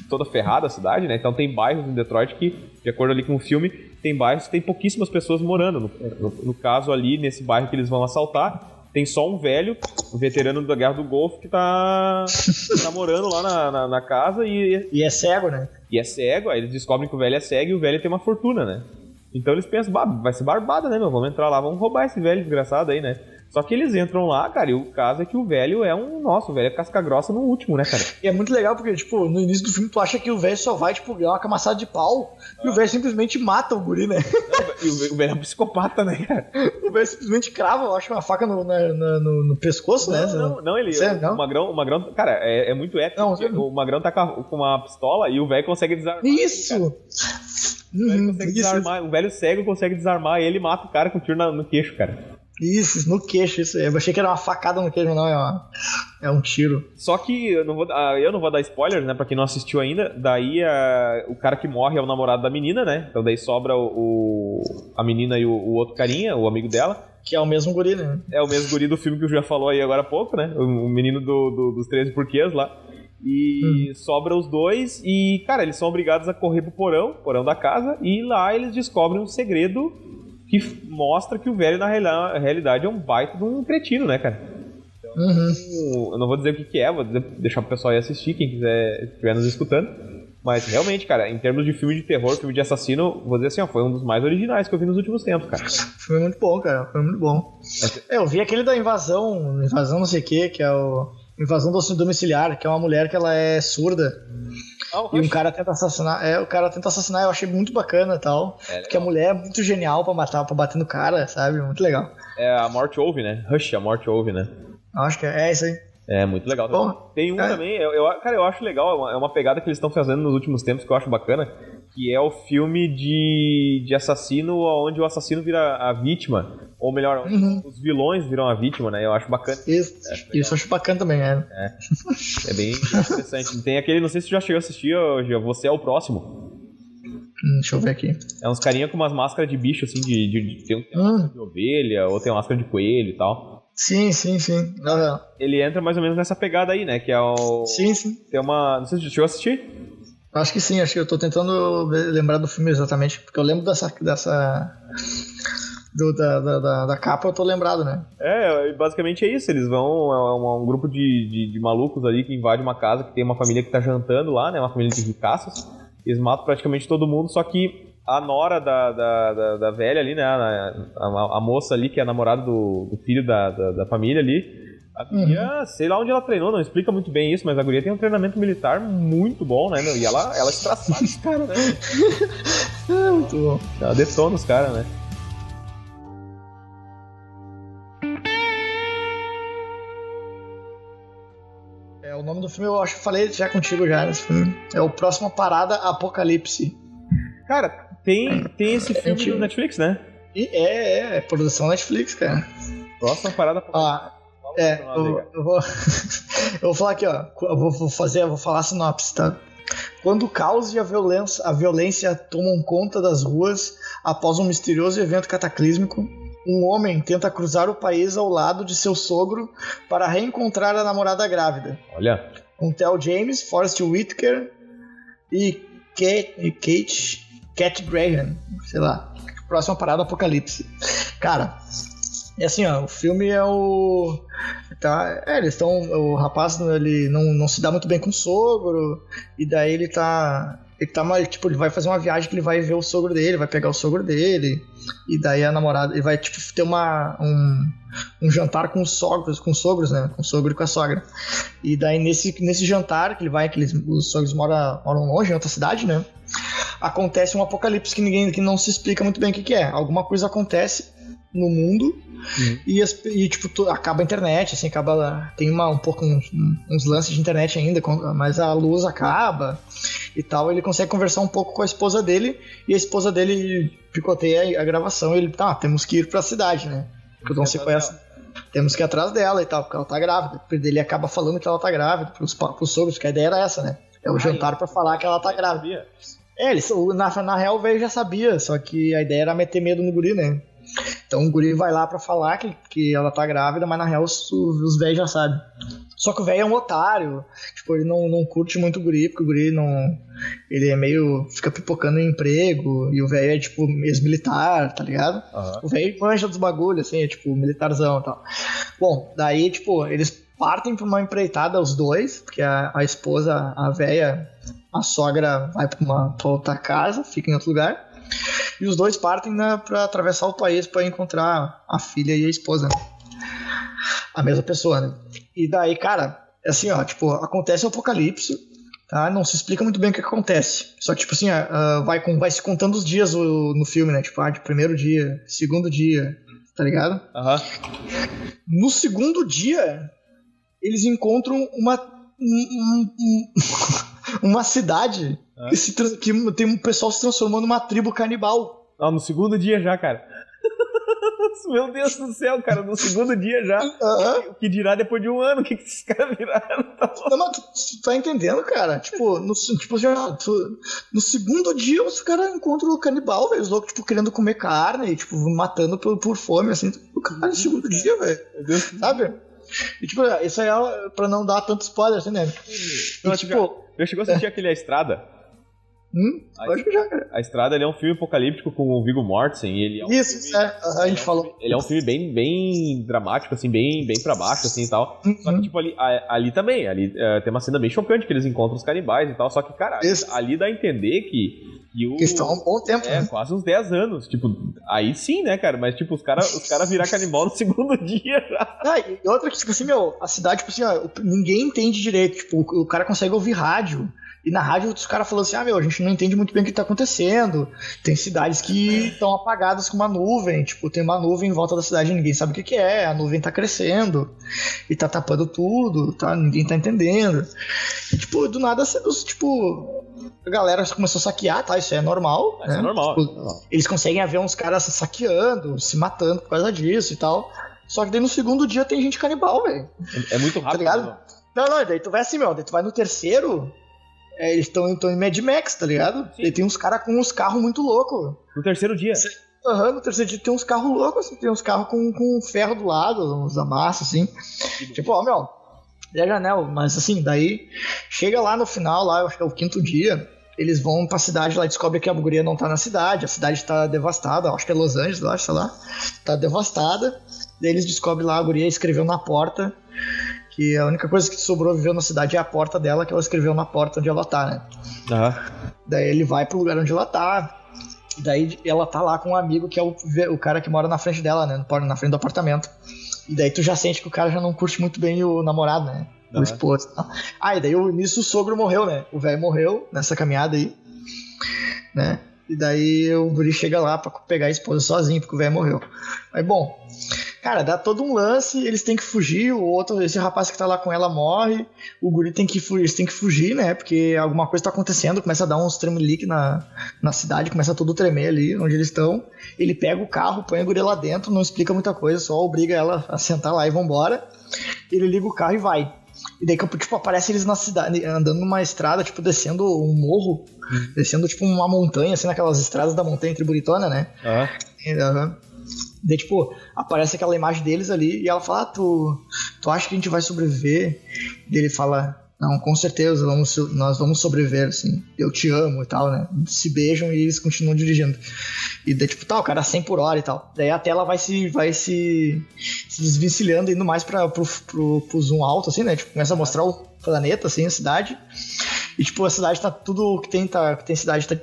toda ferrada, a cidade, né? Então tem bairros em Detroit que, de acordo ali com o filme, tem bairros que tem pouquíssimas pessoas morando. No caso ali, nesse bairro que eles vão assaltar, tem só um velho, um veterano da Guerra do Golfo, que tá morando lá na casa e é cego, né? E é cego, aí eles descobrem que o velho é cego e o velho tem uma fortuna, né? Então eles pensam, vai ser barbada, né, meu? Vamos entrar lá, vamos roubar esse velho desgraçado aí, né? Só que eles entram lá, cara, e o caso é que o velho é o velho é casca grossa no último, né, cara? E é muito legal porque, tipo, no início do filme tu acha que o velho só vai, tipo, ganhar uma camaçada de pau e o velho simplesmente mata o guri, né? E o velho é um psicopata, né, cara? O velho simplesmente crava, eu acho, uma faca no pescoço, né? Não, ele... Não? O Magrão, cara, é muito épico. O Magrão tá com uma pistola e o velho consegue desarmar. Isso! O velho consegue desarmar, o velho cego consegue desarmar e ele mata o cara com um tiro no queixo, cara. Isso, no queixo, isso aí. Eu achei que era uma facada no queixo, não, é um tiro. Só que eu não vou dar spoiler, né, pra quem não assistiu ainda. Daí o cara que morre é o namorado da menina, né? Então daí sobra a menina e o outro carinha, o amigo dela. Que é o mesmo guri, né? É o mesmo guri do filme que o Ju já falou aí agora há pouco, né? O menino dos 13 porquês lá. E sobra os dois e, cara, eles são obrigados a correr pro porão da casa, e lá eles descobrem um segredo que mostra que o velho, na realidade, é um baita de um cretino, né, cara? Então, eu não vou dizer o que é, vou deixar pro pessoal ir assistir, quem estiver nos escutando. Mas, realmente, cara, em termos de filme de terror, filme de assassino, vou dizer assim, ó, foi um dos mais originais que eu vi nos últimos tempos, cara. Foi muito bom, cara, foi muito bom. Eu vi aquele da invasão não sei o que é o... Invasão domiciliar, que é uma mulher que ela é surda. E um cara tenta assassinar. O cara tenta assassinar, eu achei muito bacana e tal. Porque a mulher é muito genial pra matar, pra bater no cara, sabe? Muito legal. É, a morte ouve, né? Rush, a morte ouve, né? Acho que é isso aí. É, muito legal. Bom, tem também, cara, eu acho legal, é uma pegada que eles estão fazendo nos últimos tempos que eu acho bacana, que é o filme de assassino, onde o assassino vira a vítima, ou melhor, os vilões viram a vítima, né? Eu acho bacana. Isso eu acho bacana também, É bem interessante. Tem aquele, não sei se tu já chegou a assistir, Você é o Próximo. Deixa eu ver aqui. É uns carinha com umas máscaras de bicho, assim, tem uma máscara de ovelha, ou tem uma máscara de coelho e tal. Sim. Ele entra mais ou menos nessa pegada aí, né? Que é o... Sim. Tem uma... Não sei se você chegou a assistir? Acho que sim, acho que eu tô tentando lembrar do filme exatamente, porque eu lembro dessa da capa, eu tô lembrado, né? Basicamente é isso, eles vão, é um grupo de malucos ali que invade uma casa que tem uma família que tá jantando lá, né? Uma família de ricaços, eles matam praticamente todo mundo, só que a nora da velha ali, né? A moça ali, que é a namorada do filho da família ali, a guria, sei lá onde ela treinou, não explica muito bem isso, mas a guria tem um treinamento militar muito bom, né, meu? E ela estraçalha os caras, né? Muito bom. Ela detona os caras, né? O nome do filme eu acho que falei já contigo já nesse filme. É o Próxima Parada Apocalipse. Cara, tem esse filme do Netflix, né? É produção Netflix, cara. Próxima Parada Apocalipse. Eu vou falar aqui, ó. Eu vou falar a sinopse, tá? Quando o caos e a violência tomam conta das ruas após um misterioso evento cataclísmico, um homem tenta cruzar o país ao lado de seu sogro para reencontrar a namorada grávida. Olha. Com Theo James, Forrest Whitaker e Cat Graham. Sei lá. Próxima Parada Apocalipse. Cara... É assim, ó, o filme é o... eles estão... O rapaz, ele não se dá muito bem com o sogro, e daí ele vai fazer uma viagem que ele vai ver o sogro dele, vai pegar o sogro dele, e daí a namorada... Ele vai, ter um jantar com os sogros, né? Com o sogro e com a sogra. E daí nesse jantar, que ele vai, os sogros moram longe, em outra cidade, né? Acontece um apocalipse que não se explica muito bem o que é. Alguma coisa acontece no mundo e tipo, acaba a internet, assim, tem uns lances de internet ainda, mas a luz acaba e tal, ele consegue conversar um pouco com a esposa dele, e a esposa dele picoteia a gravação, e ele, temos que ir pra cidade, né, porque não se conhece, temos que ir atrás dela e tal, porque ela tá grávida, ele acaba falando que ela tá grávida pros sogros, que a ideia era essa, né, é o jantar pra falar que ela tá grávida. Na real o velho já sabia, só que a ideia era meter medo no guri, né. Então o guri vai lá pra falar que ela tá grávida, mas na real os velhos já sabem. Só que o velho é um otário, tipo, ele não curte muito o guri, porque o guri ele é meio... fica pipocando em emprego, e o velho é tipo ex-militar, tá ligado? O velho manja dos bagulhos, assim, é tipo militarzão e tal. Bom, daí tipo, eles partem pra uma empreitada os dois, porque a esposa, a velha, a sogra vai pra outra casa, fica em outro lugar. E os dois partem pra atravessar o país pra encontrar a filha e a esposa. A mesma pessoa, né? E daí, cara, assim, ó, tipo, acontece o apocalipse, tá? Não se explica muito bem o que acontece. Só que, tipo assim, vai se contando os dias no filme, né? Tipo, de primeiro dia, segundo dia, tá ligado? No segundo dia, eles encontram uma cidade que tem um pessoal se transformando numa tribo canibal. No segundo dia já, cara. Meu Deus do céu, cara, no segundo dia já. O que dirá depois de um ano? O que esses caras viraram? Não, tu tá entendendo, cara? Tipo, no segundo dia os caras encontram o canibal, velho. Os loucos, tipo, querendo comer carne e, tipo, matando por fome, assim. O cara, no segundo dia, velho. Sabe? E, tipo, isso aí é pra não dar tanto spoiler, assim, né? E, tipo... Eu chegou a assistir aquele A Estrada. Acho que já, cara. A Estrada, ele é um filme apocalíptico com o Viggo Mortensen. E ele é um filme, a gente falou. Ele é um filme bem dramático, assim, bem pra baixo, assim, e tal. Só que, tipo, ali também, tem uma cena bem chocante que eles encontram os canibais e tal. Só que, cara, ali dá a entender que estão há um bom tempo, né? Quase uns 10 anos. Tipo, aí sim, né, cara? Mas, tipo, os cara virar canibal no segundo dia já. E outra que, tipo assim, a cidade, tipo assim, ninguém entende direito. Tipo, o cara consegue ouvir rádio. E na rádio os caras falando assim, a gente não entende muito bem o que tá acontecendo. Tem cidades que estão apagadas com uma nuvem. Tipo, tem uma nuvem em volta da cidade e ninguém sabe o que é. A nuvem tá crescendo e tá tapando tudo, tá? Ninguém tá entendendo. E, tipo, do nada, tipo, a galera começou a saquear, tá? Isso é normal, né? Isso é normal. Tipo, eles conseguem ver uns caras saqueando, se matando por causa disso e tal. Só que daí no segundo dia tem gente canibal, velho. É muito rápido. Tá ligado? Não, daí tu vai assim, daí tu vai no terceiro... eles estão em Mad Max, tá ligado? E tem uns caras com uns carros muito loucos. No terceiro dia? No terceiro dia tem uns carros loucos, assim, tem uns carros com ferro do lado, uns amassos, assim. Tipo, da janela, mas assim, daí chega lá no final, eu acho que é o quinto dia, eles vão pra cidade lá e descobrem que a guria não tá na cidade, a cidade tá devastada, acho que é Los Angeles, sei lá, tá devastada. Daí eles descobrem lá, a guria escreveu na porta que a única coisa que sobreviveu na cidade é a porta dela, que ela escreveu na porta onde ela tá, né? Daí ele vai pro lugar onde ela tá, daí ela tá lá com um amigo que é o cara que mora na frente dela, né? Na frente do apartamento. E daí tu já sente que o cara já não curte muito bem o namorado, né? O esposo. E daí nisso o sogro morreu, né? O velho morreu nessa caminhada aí, né? E daí o guri chega lá pra pegar a esposa sozinho, porque o velho morreu. Mas bom, cara, dá todo um lance, eles têm que fugir, esse rapaz que tá lá com ela morre, o guri tem que fugir, eles têm que fugir, né? Porque alguma coisa tá acontecendo, começa a dar uns tremelique na cidade, começa tudo a tremer ali onde eles estão. Ele pega o carro, põe a guria lá dentro, não explica muita coisa, só obriga ela a sentar lá e vambora. Ele liga o carro e vai. E daí, tipo, aparece eles na cidade, andando numa estrada, tipo, descendo um morro, descendo, tipo, uma montanha, assim, naquelas estradas da montanha triburitona, né? Daí, tipo, aparece aquela imagem deles ali e ela fala, tu acha que a gente vai sobreviver? Daí ele fala, não, com certeza, nós vamos sobreviver, assim, eu te amo e tal, né? Se beijam e eles continuam dirigindo. E daí, tipo, o cara 100 por hora e tal. Daí a tela vai se desvencilhando, indo mais pro zoom alto, assim, né? Tipo, começa a mostrar o planeta, assim, a cidade. E, tipo, a cidade tá tudo que tem cidade tá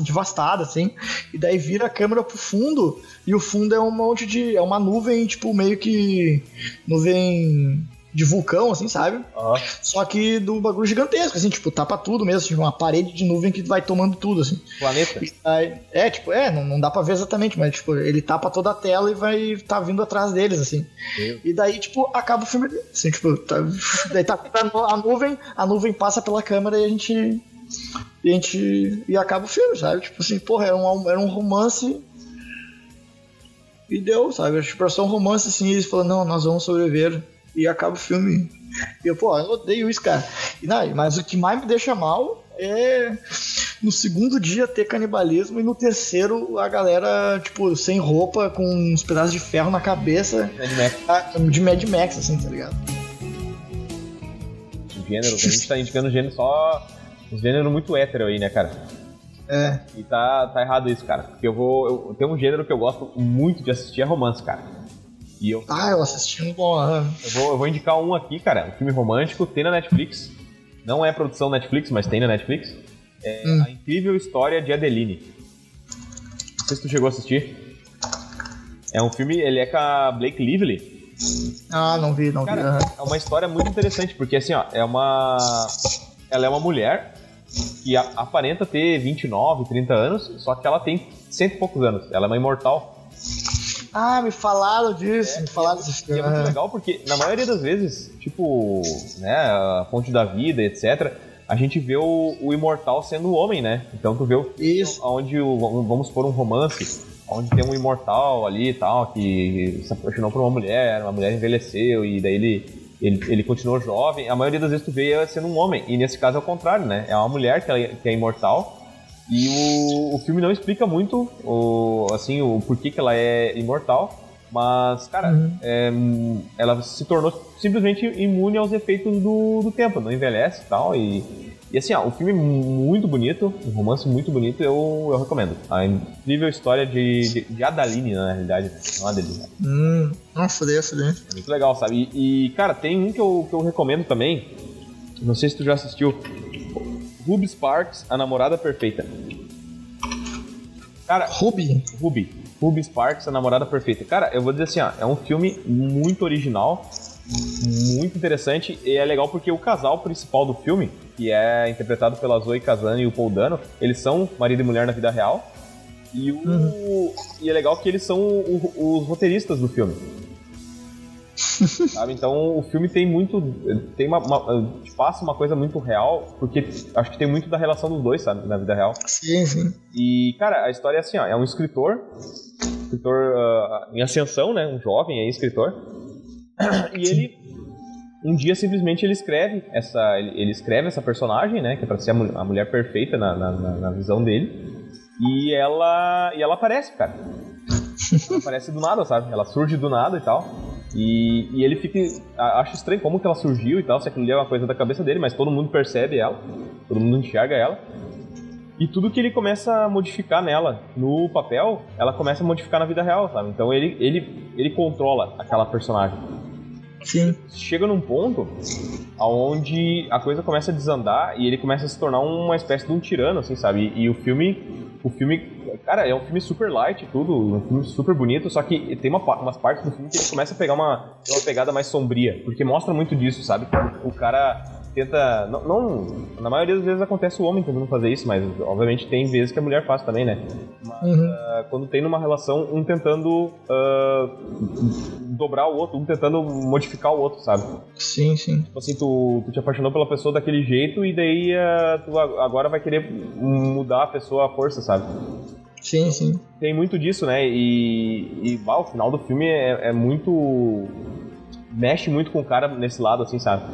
devastada, assim. E daí vira a câmera pro fundo, e o fundo é um monte de... é uma nuvem, tipo, meio que... nuvem de vulcão, assim, sabe? Só que do bagulho gigantesco, assim, tipo, tapa tudo mesmo, tipo, uma parede de nuvem que vai tomando tudo, assim. Planeta? Não dá pra ver exatamente, mas, tipo, ele tapa toda a tela e vai tá vindo atrás deles, assim. E daí, tipo, acaba o filme, assim, tipo, daí tá a nuvem passa pela câmera e acaba o filme, sabe? Tipo assim, porra, era um romance e deu, sabe? Tipo, era só um romance, assim, e eles falaram, não, nós vamos sobreviver. E acaba o filme. E eu odeio isso, cara. Mas o que mais me deixa mal é no segundo dia ter canibalismo e no terceiro a galera, tipo, sem roupa, com uns pedaços de ferro na cabeça. De Mad Max, assim, tá ligado? O gênero, a gente tá indicando gênero só... um gênero muito hétero aí, né, cara? E tá errado isso, cara. Porque eu tenho um gênero que eu gosto muito de assistir, é romance, cara. Eu assisti um bom. Eu vou indicar um aqui, cara. Um filme romântico, tem na Netflix. Não é produção Netflix, mas tem na Netflix. A Incrível História de Adeline. Não sei se tu chegou a assistir. É um filme, ele é com a Blake Lively. Ah, não vi. Cara, é uma história muito interessante, porque assim, ó, ela é uma mulher que aparenta ter 29, 30 anos, só que ela tem cento e poucos anos. Ela é uma imortal. Ah, me falaram disso, me falaram disso. E é muito legal porque, na maioria das vezes, tipo, né, a fonte da vida, etc., a gente vê o imortal sendo o homem, né? Então tu vê onde vamos supor um romance, onde tem um imortal ali e tal, que se apaixonou por uma mulher envelheceu e daí ele continuou jovem. A maioria das vezes tu vê ela sendo um homem, e nesse caso é o contrário, né? É uma mulher que é imortal, e o filme não explica muito o porquê que ela é imortal, mas, cara, ela se tornou simplesmente imune aos efeitos do tempo, não envelhece e tal, e assim, ó, o filme é muito bonito, um romance muito bonito, eu recomendo. A incrível história de Adaline, na realidade, não Adeline. Nossa, desse. É muito legal, sabe? E, cara, tem um que eu recomendo também, não sei se tu já assistiu, Ruby Sparks, A Namorada Perfeita. Cara, Ruby Sparks, A Namorada Perfeita. Cara, eu vou dizer assim, ó, é um filme muito original, muito interessante, e é legal porque o casal principal do filme, que é interpretado pela Zoe Kazan e o Paul Dano, eles são marido e mulher na vida real, e é legal que eles são os roteiristas do filme. Sabe? Então o filme tem passa uma coisa muito real, porque acho que tem muito da relação dos dois, sabe, na vida real. Sim. E, cara, a história é assim, ó, é um escritor em ascensão, né, um jovem aí, escritor, e ele um dia simplesmente ele escreve essa personagem, né, que é pra ser a mulher perfeita na visão dele, e ela aparece, cara. Ela aparece do nada, sabe? Ela surge do nada e tal. E ele acha estranho como que ela surgiu e tal, se aquilo é uma coisa da cabeça dele, mas todo mundo percebe ela, todo mundo enxerga ela. E tudo que ele começa a modificar nela no papel, ela começa a modificar na vida real, sabe? Então ele controla aquela personagem. Sim. Chega num ponto onde a coisa começa a desandar e ele começa a se tornar uma espécie de um tirano, assim, sabe? E o filme, cara, é um filme super light, tudo, um filme super bonito, só que tem umas partes do filme que ele começa a pegar uma pegada mais sombria, porque mostra muito disso, sabe? O cara tenta, não, na maioria das vezes acontece o homem tentando fazer isso, mas obviamente tem vezes que a mulher faz também, né? Mas quando tem numa relação, um tentando dobrar o outro, um tentando modificar o outro, sabe? Sim. Tipo assim, tu te apaixonou pela pessoa daquele jeito e daí tu agora vai querer mudar a pessoa à força, sabe? Sim. Tem muito disso, né? E o final do filme é muito... mexe muito com o cara nesse lado, assim, sabe?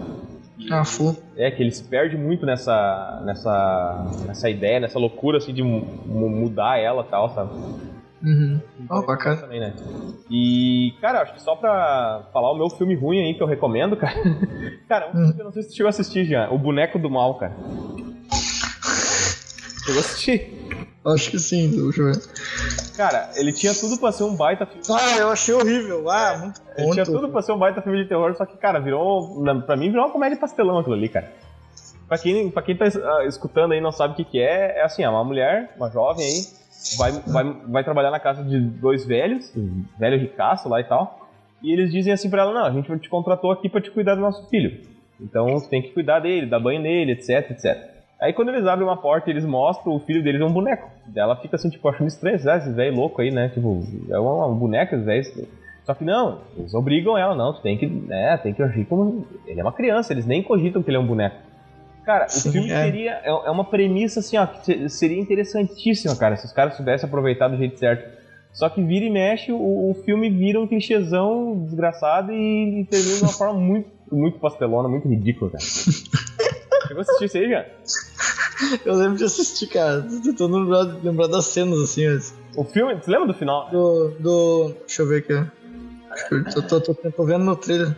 Full. É, que ele se perde muito nessa ideia, nessa loucura, assim, de mudar ela e tal, sabe? Bacana. Também, né? E, cara, acho que só pra falar o meu filme ruim aí que eu recomendo, cara. Cara, um filme que eu não sei se tu chegou a assistir já, O Boneco do Mal, cara. Chegou a assistir? Acho que sim, deixa eu ver. Cara, ele tinha tudo pra ser um baita filme. Eu achei horrível. Muito ele tinha tudo pra ser um baita filme de terror, só que, cara, pra mim virou uma comédia pastelão aquilo ali, cara. Pra quem tá escutando aí e não sabe o que é assim, é uma mulher, uma jovem aí, vai trabalhar na casa de dois velhos, um velho ricaço lá e tal, e eles dizem assim pra ela, não, a gente te contratou aqui pra te cuidar do nosso filho, então você tem que cuidar dele, dar banho nele, etc. Aí quando eles abrem uma porta e eles mostram, o filho deles é um boneco. Ela fica assim, tipo, achando estranho, esse velho louco aí, né? Tipo, é um boneco, esse velho. Só que não, eles obrigam ela, não, tu tem que agir como... Ele é uma criança, eles nem cogitam que ele é um boneco. Cara, o filme seria... É uma premissa, assim, ó, que seria interessantíssima, cara, se os caras soubessem aproveitar do jeito certo. Só que vira e mexe, o filme vira um clichêzão desgraçado e termina de uma forma muito, muito pastelona, muito ridícula, cara. Chegou a assistir isso aí, já? Eu lembro de assistir, cara. Tô tentando lembrar das cenas, assim. O filme, você lembra do final? Deixa eu ver aqui. Tô vendo no trailer.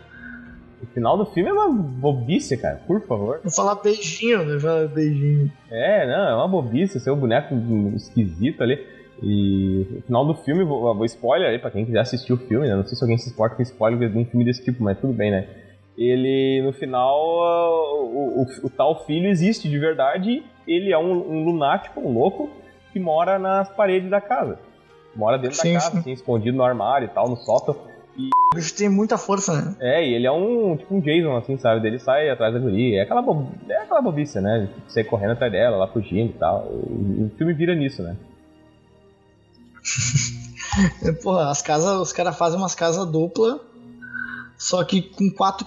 O final do filme é uma bobice, cara, por favor. Vou falar beijinho, né? Falar beijinho. É uma bobice, ser um boneco esquisito ali. E o final do filme, vou spoiler aí pra quem quiser assistir o filme, né? Não sei se alguém se importa com spoiler de um filme desse tipo, mas tudo bem, né? Ele, no final, o tal filho existe de verdade, ele é um lunático, um louco, que mora nas paredes da casa. Mora dentro da casa, assim, escondido no armário e tal, no sótão. O bicho tem muita força, né? E ele é tipo um Jason, assim, sabe? Ele sai atrás da guria. É aquela bobice, né? Você correndo atrás dela, lá fugindo e tal. O filme vira nisso, né? Porra, os caras fazem umas casas duplas, só que com 4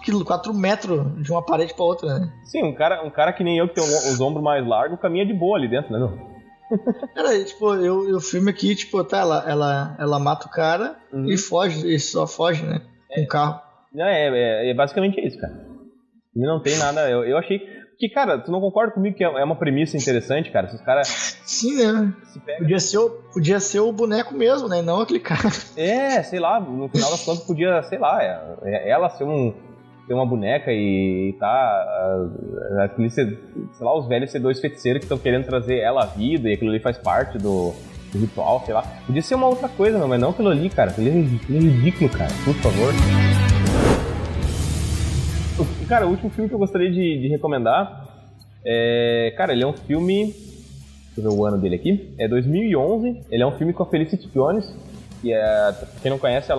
metros de uma parede pra outra, né? Sim, um cara que nem eu, que tem os ombros mais largos, caminha de boa ali dentro, né, meu? Cara, tipo, o filme aqui, tipo, tá, ela mata o cara e foge, e só foge, né? Com o carro. É basicamente isso, cara. E não tem nada. Eu achei. Que, cara, tu não concorda comigo que é uma premissa interessante, cara? Se os caras. Sim, né? Podia ser o boneco mesmo, né? Não aquele cara. Sei lá, no final das contas podia, sei lá, ela ser uma boneca e aquilo sei lá, os velhos ser 2 feiticeiros que estão querendo trazer ela à vida e aquilo ali faz parte do ritual, sei lá. Podia ser uma outra coisa, mas não aquilo ali, cara. Aquilo é ridículo, cara. Por favor. Cara, o último filme que eu gostaria de recomendar cara, ele é um filme. Deixa eu ver o ano dele aqui. É 2011. Ele é um filme com a Felicity Jones, que quem não conhece,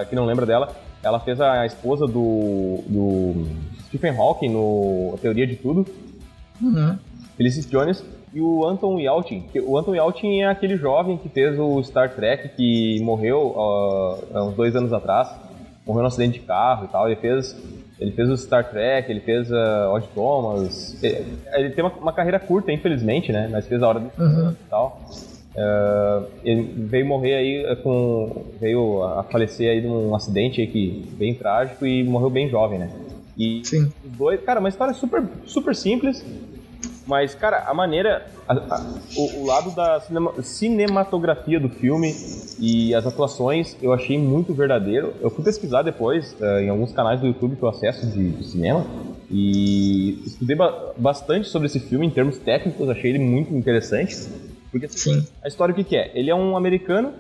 quem não lembra dela, ela fez a esposa do Stephen Hawking no A Teoria de Tudo. Uhum. Felicity Jones. E o Anton Yelchin. O Anton Yelchin é aquele jovem que fez o Star Trek, que morreu há uns 2 anos atrás. Morreu num acidente de carro e tal. Ele fez o Star Trek, ele fez Odd Thomas. Ele tem uma carreira curta, infelizmente, né? Mas fez A Hora do Espanto e tal. Ele veio morrer aí veio a falecer aí num acidente aí bem trágico e morreu bem jovem, né? E sim. Os dois, cara, uma história super, super simples, mas, cara, a maneira, o lado da cinematografia do filme e as atuações eu achei muito verdadeiro. Eu fui pesquisar depois em alguns canais do YouTube que eu acesso de cinema e estudei bastante sobre esse filme em termos técnicos, achei ele muito interessante. Porque sim. A história o que é? Ele é um americano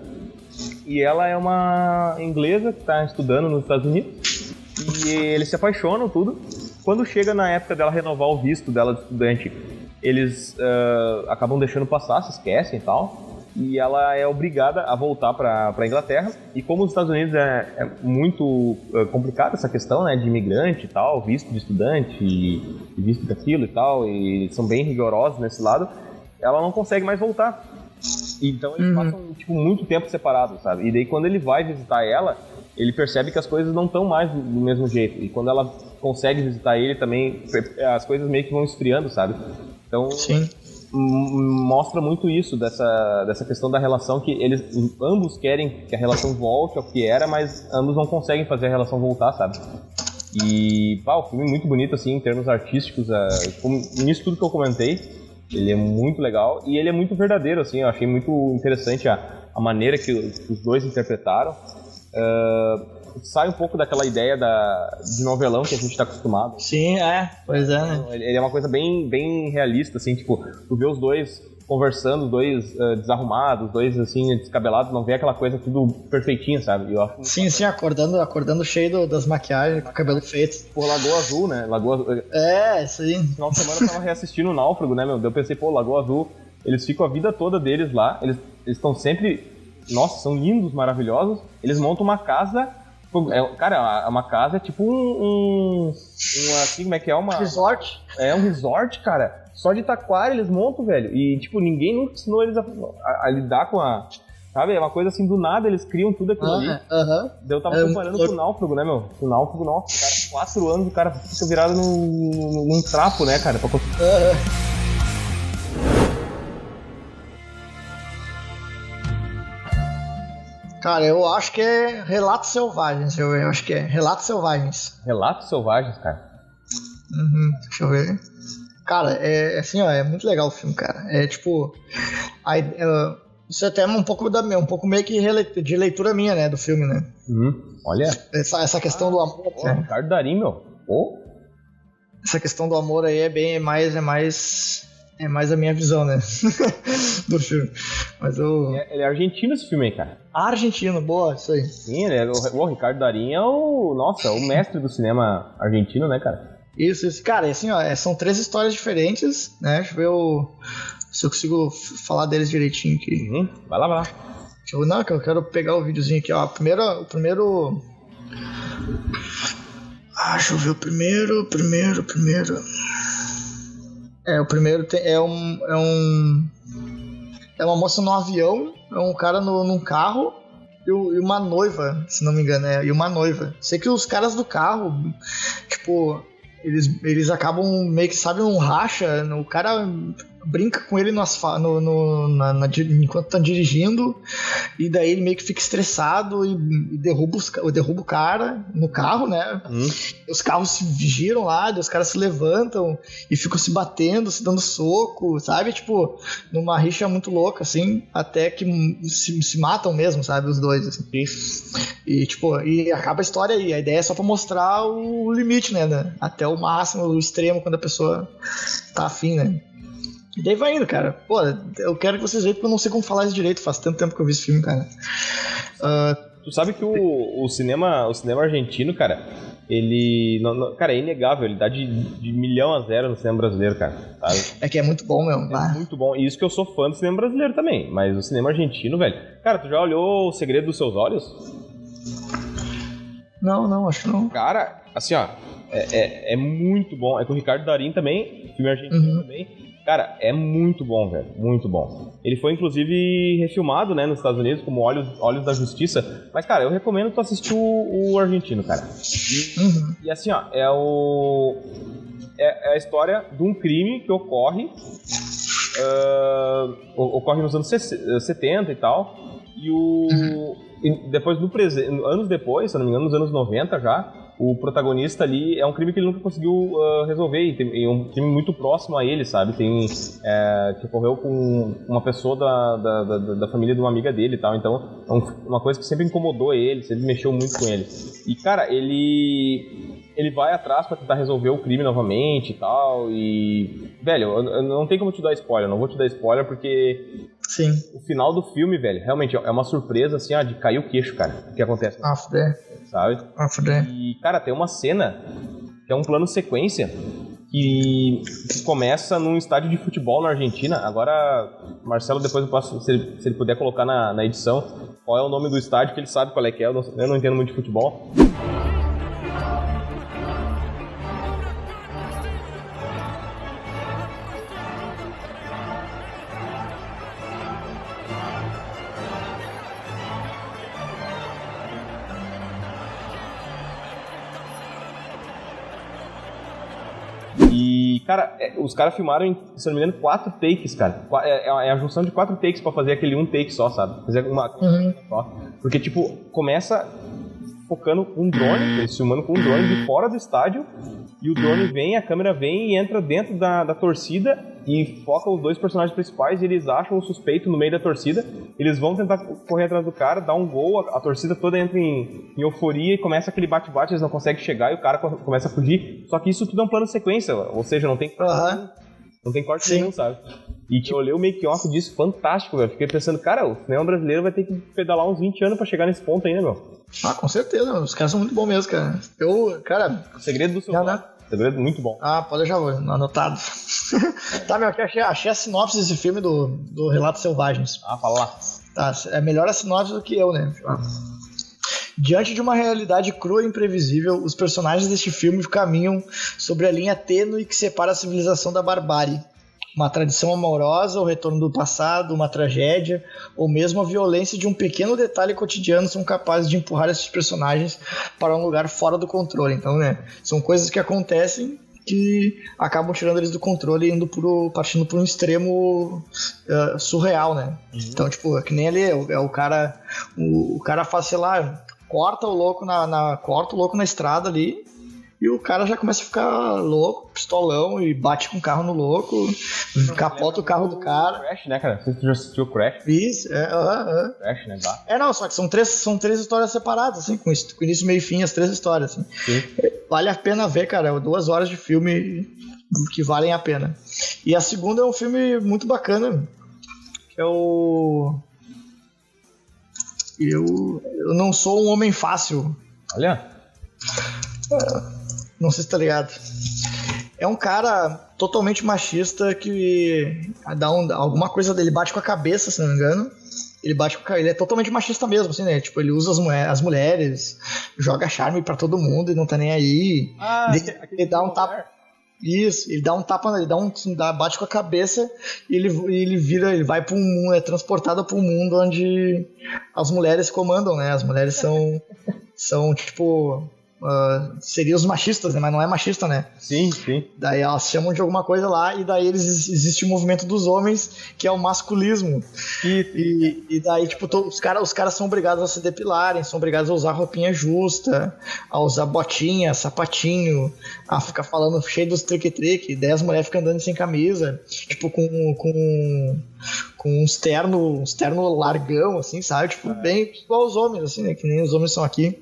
e ela é uma inglesa que está estudando nos Estados Unidos e eles se apaixonam, tudo. Quando chega na época dela renovar o visto dela de estudante, eles acabam deixando passar, se esquecem e tal, e ela é obrigada a voltar para a Inglaterra. E como os Estados Unidos é muito complicada essa questão, né, de imigrante e tal, visto de estudante e visto daquilo e tal, e são bem rigorosos nesse lado, ela não consegue mais voltar. Então eles passam tipo, muito tempo separados, sabe? E daí quando ele vai visitar ela, ele percebe que as coisas não estão mais do mesmo jeito. E quando ela consegue visitar ele também, as coisas meio que vão esfriando, sabe? Então, mostra muito isso, dessa questão da relação, que eles ambos querem que a relação volte ao que era, mas ambos não conseguem fazer a relação voltar, sabe? E, o filme é muito bonito, assim, em termos artísticos, nisso tudo que eu comentei, ele é muito legal e ele é muito verdadeiro, assim, eu achei muito interessante a maneira que os dois interpretaram. Sai um pouco daquela ideia de novelão que a gente tá acostumado. Sim, pois é, né? Ele é uma coisa bem, bem realista, assim, tipo, tu vê os dois conversando, os dois desarrumados, os dois, assim, descabelados, não vê aquela coisa tudo perfeitinha, sabe? Eu acho sim, acordando cheio das maquiagens, com o cabelo feito. Pô, Lagoa Azul, né? Isso aí. No final de semana eu tava reassistindo o Náufrago, né, meu? Daí eu pensei, Lagoa Azul, eles ficam a vida toda deles lá, eles estão sempre, nossa, são lindos, maravilhosos, eles montam uma casa. Cara, uma casa é tipo assim, como é que é? Resort? É um resort, cara. Só de taquara eles montam, velho. E, tipo, ninguém nunca ensinou eles a lidar com sabe, é uma coisa assim, do nada eles criam tudo aquilo ali. Daí eu tava comparando com o Náufrago, né, meu? O Náufrago, nossa, cara, 4 anos o cara fica virado num trapo, né, cara? Cara, eu acho que é Relatos Selvagens, eu acho que é Relatos Selvagens. Relatos Selvagens, cara? Deixa eu ver. Cara, é assim, ó, é muito legal o filme, cara. É tipo, isso é até um pouco meio que de leitura minha, né, do filme, né? Olha. Essa questão do amor. Ricardo Darín, meu. Essa questão do amor aí é mais a minha visão, né? do filme. Mas ele é argentino esse filme aí, cara. Argentino, boa, isso aí. Sim, o Ricardo Darín é o mestre do cinema argentino, né, cara? Isso. Cara, assim, ó, são 3 histórias diferentes, né? Deixa eu ver se eu consigo falar deles direitinho aqui. Vai lá. Que eu quero pegar o videozinho aqui, ó. O primeiro Deixa eu ver o primeiro. O primeiro é uma moça no avião, é um cara num carro e uma noiva, se não me engano, e uma noiva. Sei que os caras do carro, tipo, eles acabam meio que, sabe, um racha, o cara brinca com ele enquanto tá dirigindo, e daí ele meio que fica estressado e derruba o cara no carro, né? Os carros se giram lá, os caras se levantam e ficam se batendo, se dando soco, sabe? Tipo, numa rixa muito louca, assim, até que se matam mesmo, sabe? Os dois, assim. E, tipo, e acaba a história aí. A ideia é só pra mostrar o limite, né? Até o máximo, o extremo, quando a pessoa tá afim, né? E daí vai indo, cara. Pô, eu quero que vocês vejam porque eu não sei como falar isso direito. Faz tanto tempo que eu vi esse filme, cara. Tu sabe que o cinema argentino, cara, ele... cara, é inegável. Ele dá de 1.000.000 no cinema brasileiro, cara. Sabe? É que é muito bom mesmo. É muito bom. E isso que eu sou fã do cinema brasileiro também. Mas o cinema argentino, velho... Cara, tu já olhou O Segredo dos Seus Olhos? Não, acho que não. Cara, assim, ó... É muito bom. É com o Ricardo Darín também. Filme argentino também. Cara, é muito bom, velho. Muito bom. Ele foi, inclusive, refilmado, né, nos Estados Unidos, como Olhos da Justiça. Mas, cara, eu recomendo tu assistir o argentino, cara. E assim, ó, é a história de um crime que ocorre nos anos 70 e tal. E depois, anos depois, se não me engano, nos anos 90 já, o protagonista ali é um crime que ele nunca conseguiu resolver, e um crime muito próximo a ele, sabe? Que ocorreu com uma pessoa da família de uma amiga dele e tal, então é uma coisa que sempre incomodou ele, sempre mexeu muito com ele. E, cara, ele vai atrás pra tentar resolver o crime novamente e tal, e... Velho, eu não tem como te dar spoiler, não vou te dar spoiler porque... Sim. O final do filme, velho, realmente é uma surpresa, assim, de cair o queixo, cara, o que acontece. Fuder. Sabe? Fuder. E, cara, tem uma cena que é um plano sequência que começa num estádio de futebol na Argentina. Agora, Marcelo, depois eu posso, se ele puder colocar na edição qual é o nome do estádio, que ele sabe qual é que é, eu não entendo muito de futebol. E, cara, os caras filmaram em, se não me engano, 4 takes, cara. É a junção de 4 takes pra fazer aquele um take só, sabe? Fazer uma só. Porque, tipo, começa focando um drone, eles filmando com um drone de fora do estádio, e o drone vem, a câmera vem e entra dentro da torcida e foca os dois personagens principais, e eles acham o suspeito no meio da torcida, eles vão tentar correr atrás do cara, dar um gol, a torcida toda entra em euforia e começa aquele bate-bate, eles não conseguem chegar e o cara começa a fugir, só que isso tudo é um plano de sequência, ou seja, não tem corte nenhum, sabe? E eu olhei o make-off disso, fantástico, velho. Fiquei pensando, cara, o cinema brasileiro vai ter que pedalar uns 20 anos pra chegar nesse ponto ainda, meu. Com certeza, os caras são muito bons mesmo, cara. O Segredo do Seu Olhos. Segredo muito bom. Pode já vou, anotado. Tá, meu, aqui achei a sinopse desse filme do Relatos Selvagens. Fala lá. Tá, é melhor a sinopse do que eu, né? Diante de uma realidade crua e imprevisível, os personagens deste filme caminham sobre a linha tênue que separa a civilização da barbárie. Uma tradição amorosa, o retorno do passado, uma tragédia, ou mesmo a violência de um pequeno detalhe cotidiano são capazes de empurrar esses personagens para um lugar fora do controle. Então, né, são coisas que acontecem que acabam tirando eles do controle e partindo por um extremo surreal, né? Então, tipo, que nem ali, o cara faz, sei lá, corta o louco na estrada ali, e o cara já começa a ficar louco, pistolão, e bate com o carro no louco, capota o carro do cara. Crash, né, cara? Você já assistiu o Crash? Isso, Crash, né? Não, só que são três histórias separadas, assim, com início, meio e fim, as 3 histórias, assim. Sim. Vale a pena ver, cara, 2 horas de filme que valem a pena. E a segunda é um filme muito bacana, que é o... Eu não sou um homem fácil. Olha. Não sei se tá ligado. É um cara totalmente machista que dá alguma coisa dele, bate com a cabeça, se não me engano. Ele é totalmente machista mesmo, assim, né? Tipo, ele usa as mulheres, joga charme pra todo mundo e não tá nem aí. Ele dá um tapa. Isso, ele dá um tapa, bate com a cabeça e ele vai pra um mundo, é transportado pra um mundo onde as mulheres comandam, né? As mulheres são tipo. Seriam os machistas, né? Mas não é machista, né? Sim. Daí elas chamam de alguma coisa lá e daí existe o movimento dos homens, que é o masculismo. E daí, tipo, os caras são obrigados a se depilarem, são obrigados a usar roupinha justa, a usar botinha, sapatinho, a ficar falando cheio dos trique-trique. Daí as mulheres ficam andando sem camisa, tipo, com uns terno largão, assim, sabe? Tipo, bem igual aos homens, assim, né? Que nem os homens são aqui.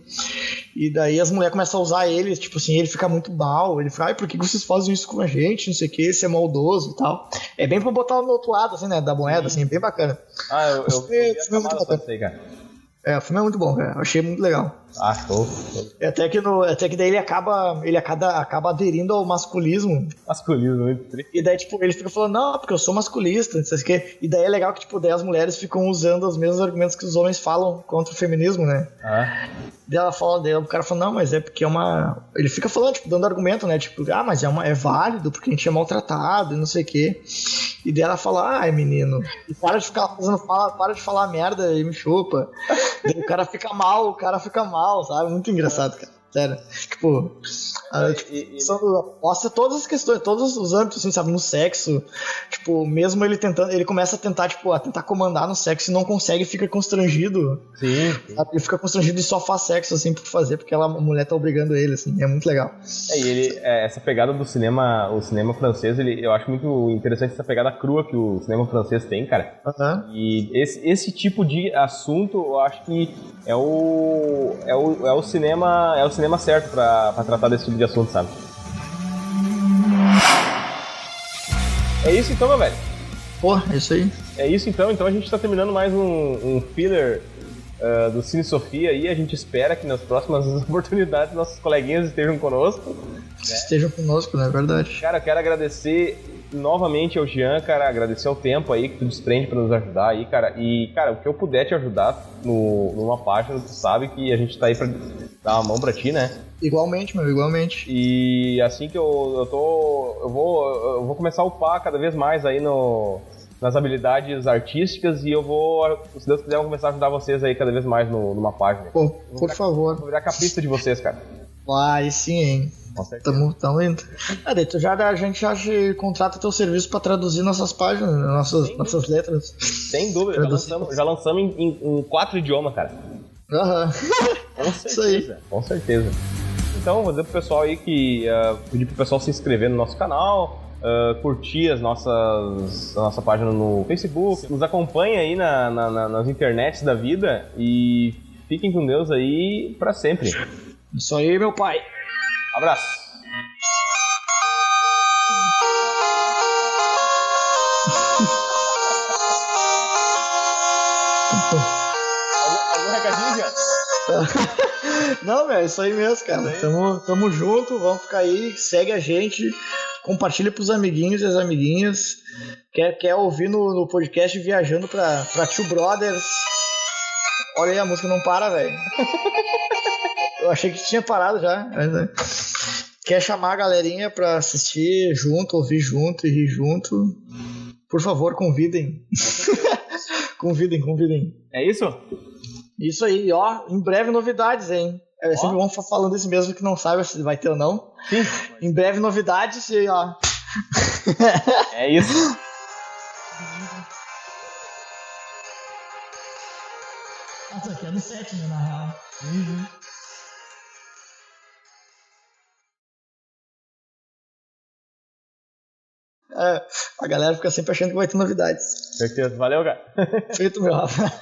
E daí as mulheres começam a usar ele, tipo assim, ele fica muito mal, ele fala, por que vocês fazem isso com a gente, não sei o que, esse é maldoso e tal. É bem pra botar no outro lado, assim, né, da moeda, assim, bem bacana. Eu vi essa muito bacana. O filme é muito bom, cara, eu achei muito legal. Show. Até que daí ele acaba aderindo ao masculismo. E daí, tipo, ele fica falando, não, porque eu sou masculista, não sei o que. E daí é legal que, tipo, daí as mulheres ficam usando os mesmos argumentos que os homens falam contra o feminismo, né? Daí o cara fala, não, mas é porque é uma... Ele fica falando, tipo, dando argumento, né? Tipo, mas é válido, porque a gente é maltratado e não sei o que. E daí ela fala, menino, e para de ficar para de falar merda e me chupa. Daí o cara fica mal, sabe? Muito engraçado, cara. Sério. Tipo, mostra todas as questões, todos os âmbitos, assim, sabe? No sexo. Tipo, mesmo ele começa a tentar, tipo, comandar no sexo e não consegue, fica constrangido. Sim. Sabe? Ele fica constrangido e só faz sexo, assim, por fazer, porque a mulher tá obrigando ele, assim. É muito legal. Essa pegada do cinema, o cinema francês, eu acho muito interessante essa pegada crua que o cinema francês tem, cara. E esse tipo de assunto, eu acho que é o cinema certo pra tratar desse tipo de assunto, sabe? É isso então, meu velho. É isso aí. É isso então a gente tá terminando mais um filler do Cine Sofia aí. A gente espera que nas próximas oportunidades nossos coleguinhas estejam conosco. Estejam conosco, não é verdade? Cara, eu quero agradecer novamente ao Jean, cara, agradecer ao tempo aí que tu desprende pra nos ajudar aí, cara. E, cara, o que eu puder te ajudar numa página, tu sabe que a gente tá aí pra dar uma mão pra ti, né? Igualmente, meu, igualmente. E assim que eu vou começar a upar cada vez mais aí nas habilidades artísticas e eu vou, se Deus quiser, eu vou começar a ajudar vocês aí cada vez mais numa página. Por favor. Vou virar capista de vocês, cara. Aí sim, hein. Tamo indo. A gente já contrata teu serviço pra traduzir nossas páginas, nossas letras. Sem dúvida, já lançamos em 4 idiomas, cara. Com certeza, isso aí. Com certeza. Então, vou dizer pro pessoal aí que pedir pro pessoal se inscrever no nosso canal, curtir a nossa página no Facebook, nos acompanha aí nas internets da vida e fiquem com Deus aí pra sempre. Isso aí, meu pai. Abraço. Algum recadinho, Jean? Não, é isso aí mesmo, cara. Tamo junto, vamos ficar aí, segue a gente, compartilha pros amiguinhos e as amiguinhas. Quer ouvir no podcast Viajando pra Two Brothers? Olha aí, a música não para, velho. Eu achei que tinha parado já. Quer chamar a galerinha pra assistir junto, ouvir junto e rir junto? Por favor, convidem. convidem. É isso? Isso aí, ó. Em breve novidades, hein? Sempre vamos falando isso mesmo que não sabe se vai ter ou não. Sim. Em breve novidades e ó. É isso. Isso aqui é do 7, né, na real. A galera fica sempre achando que vai ter novidades. Certeza. Valeu, cara. Feito, meu Rafa.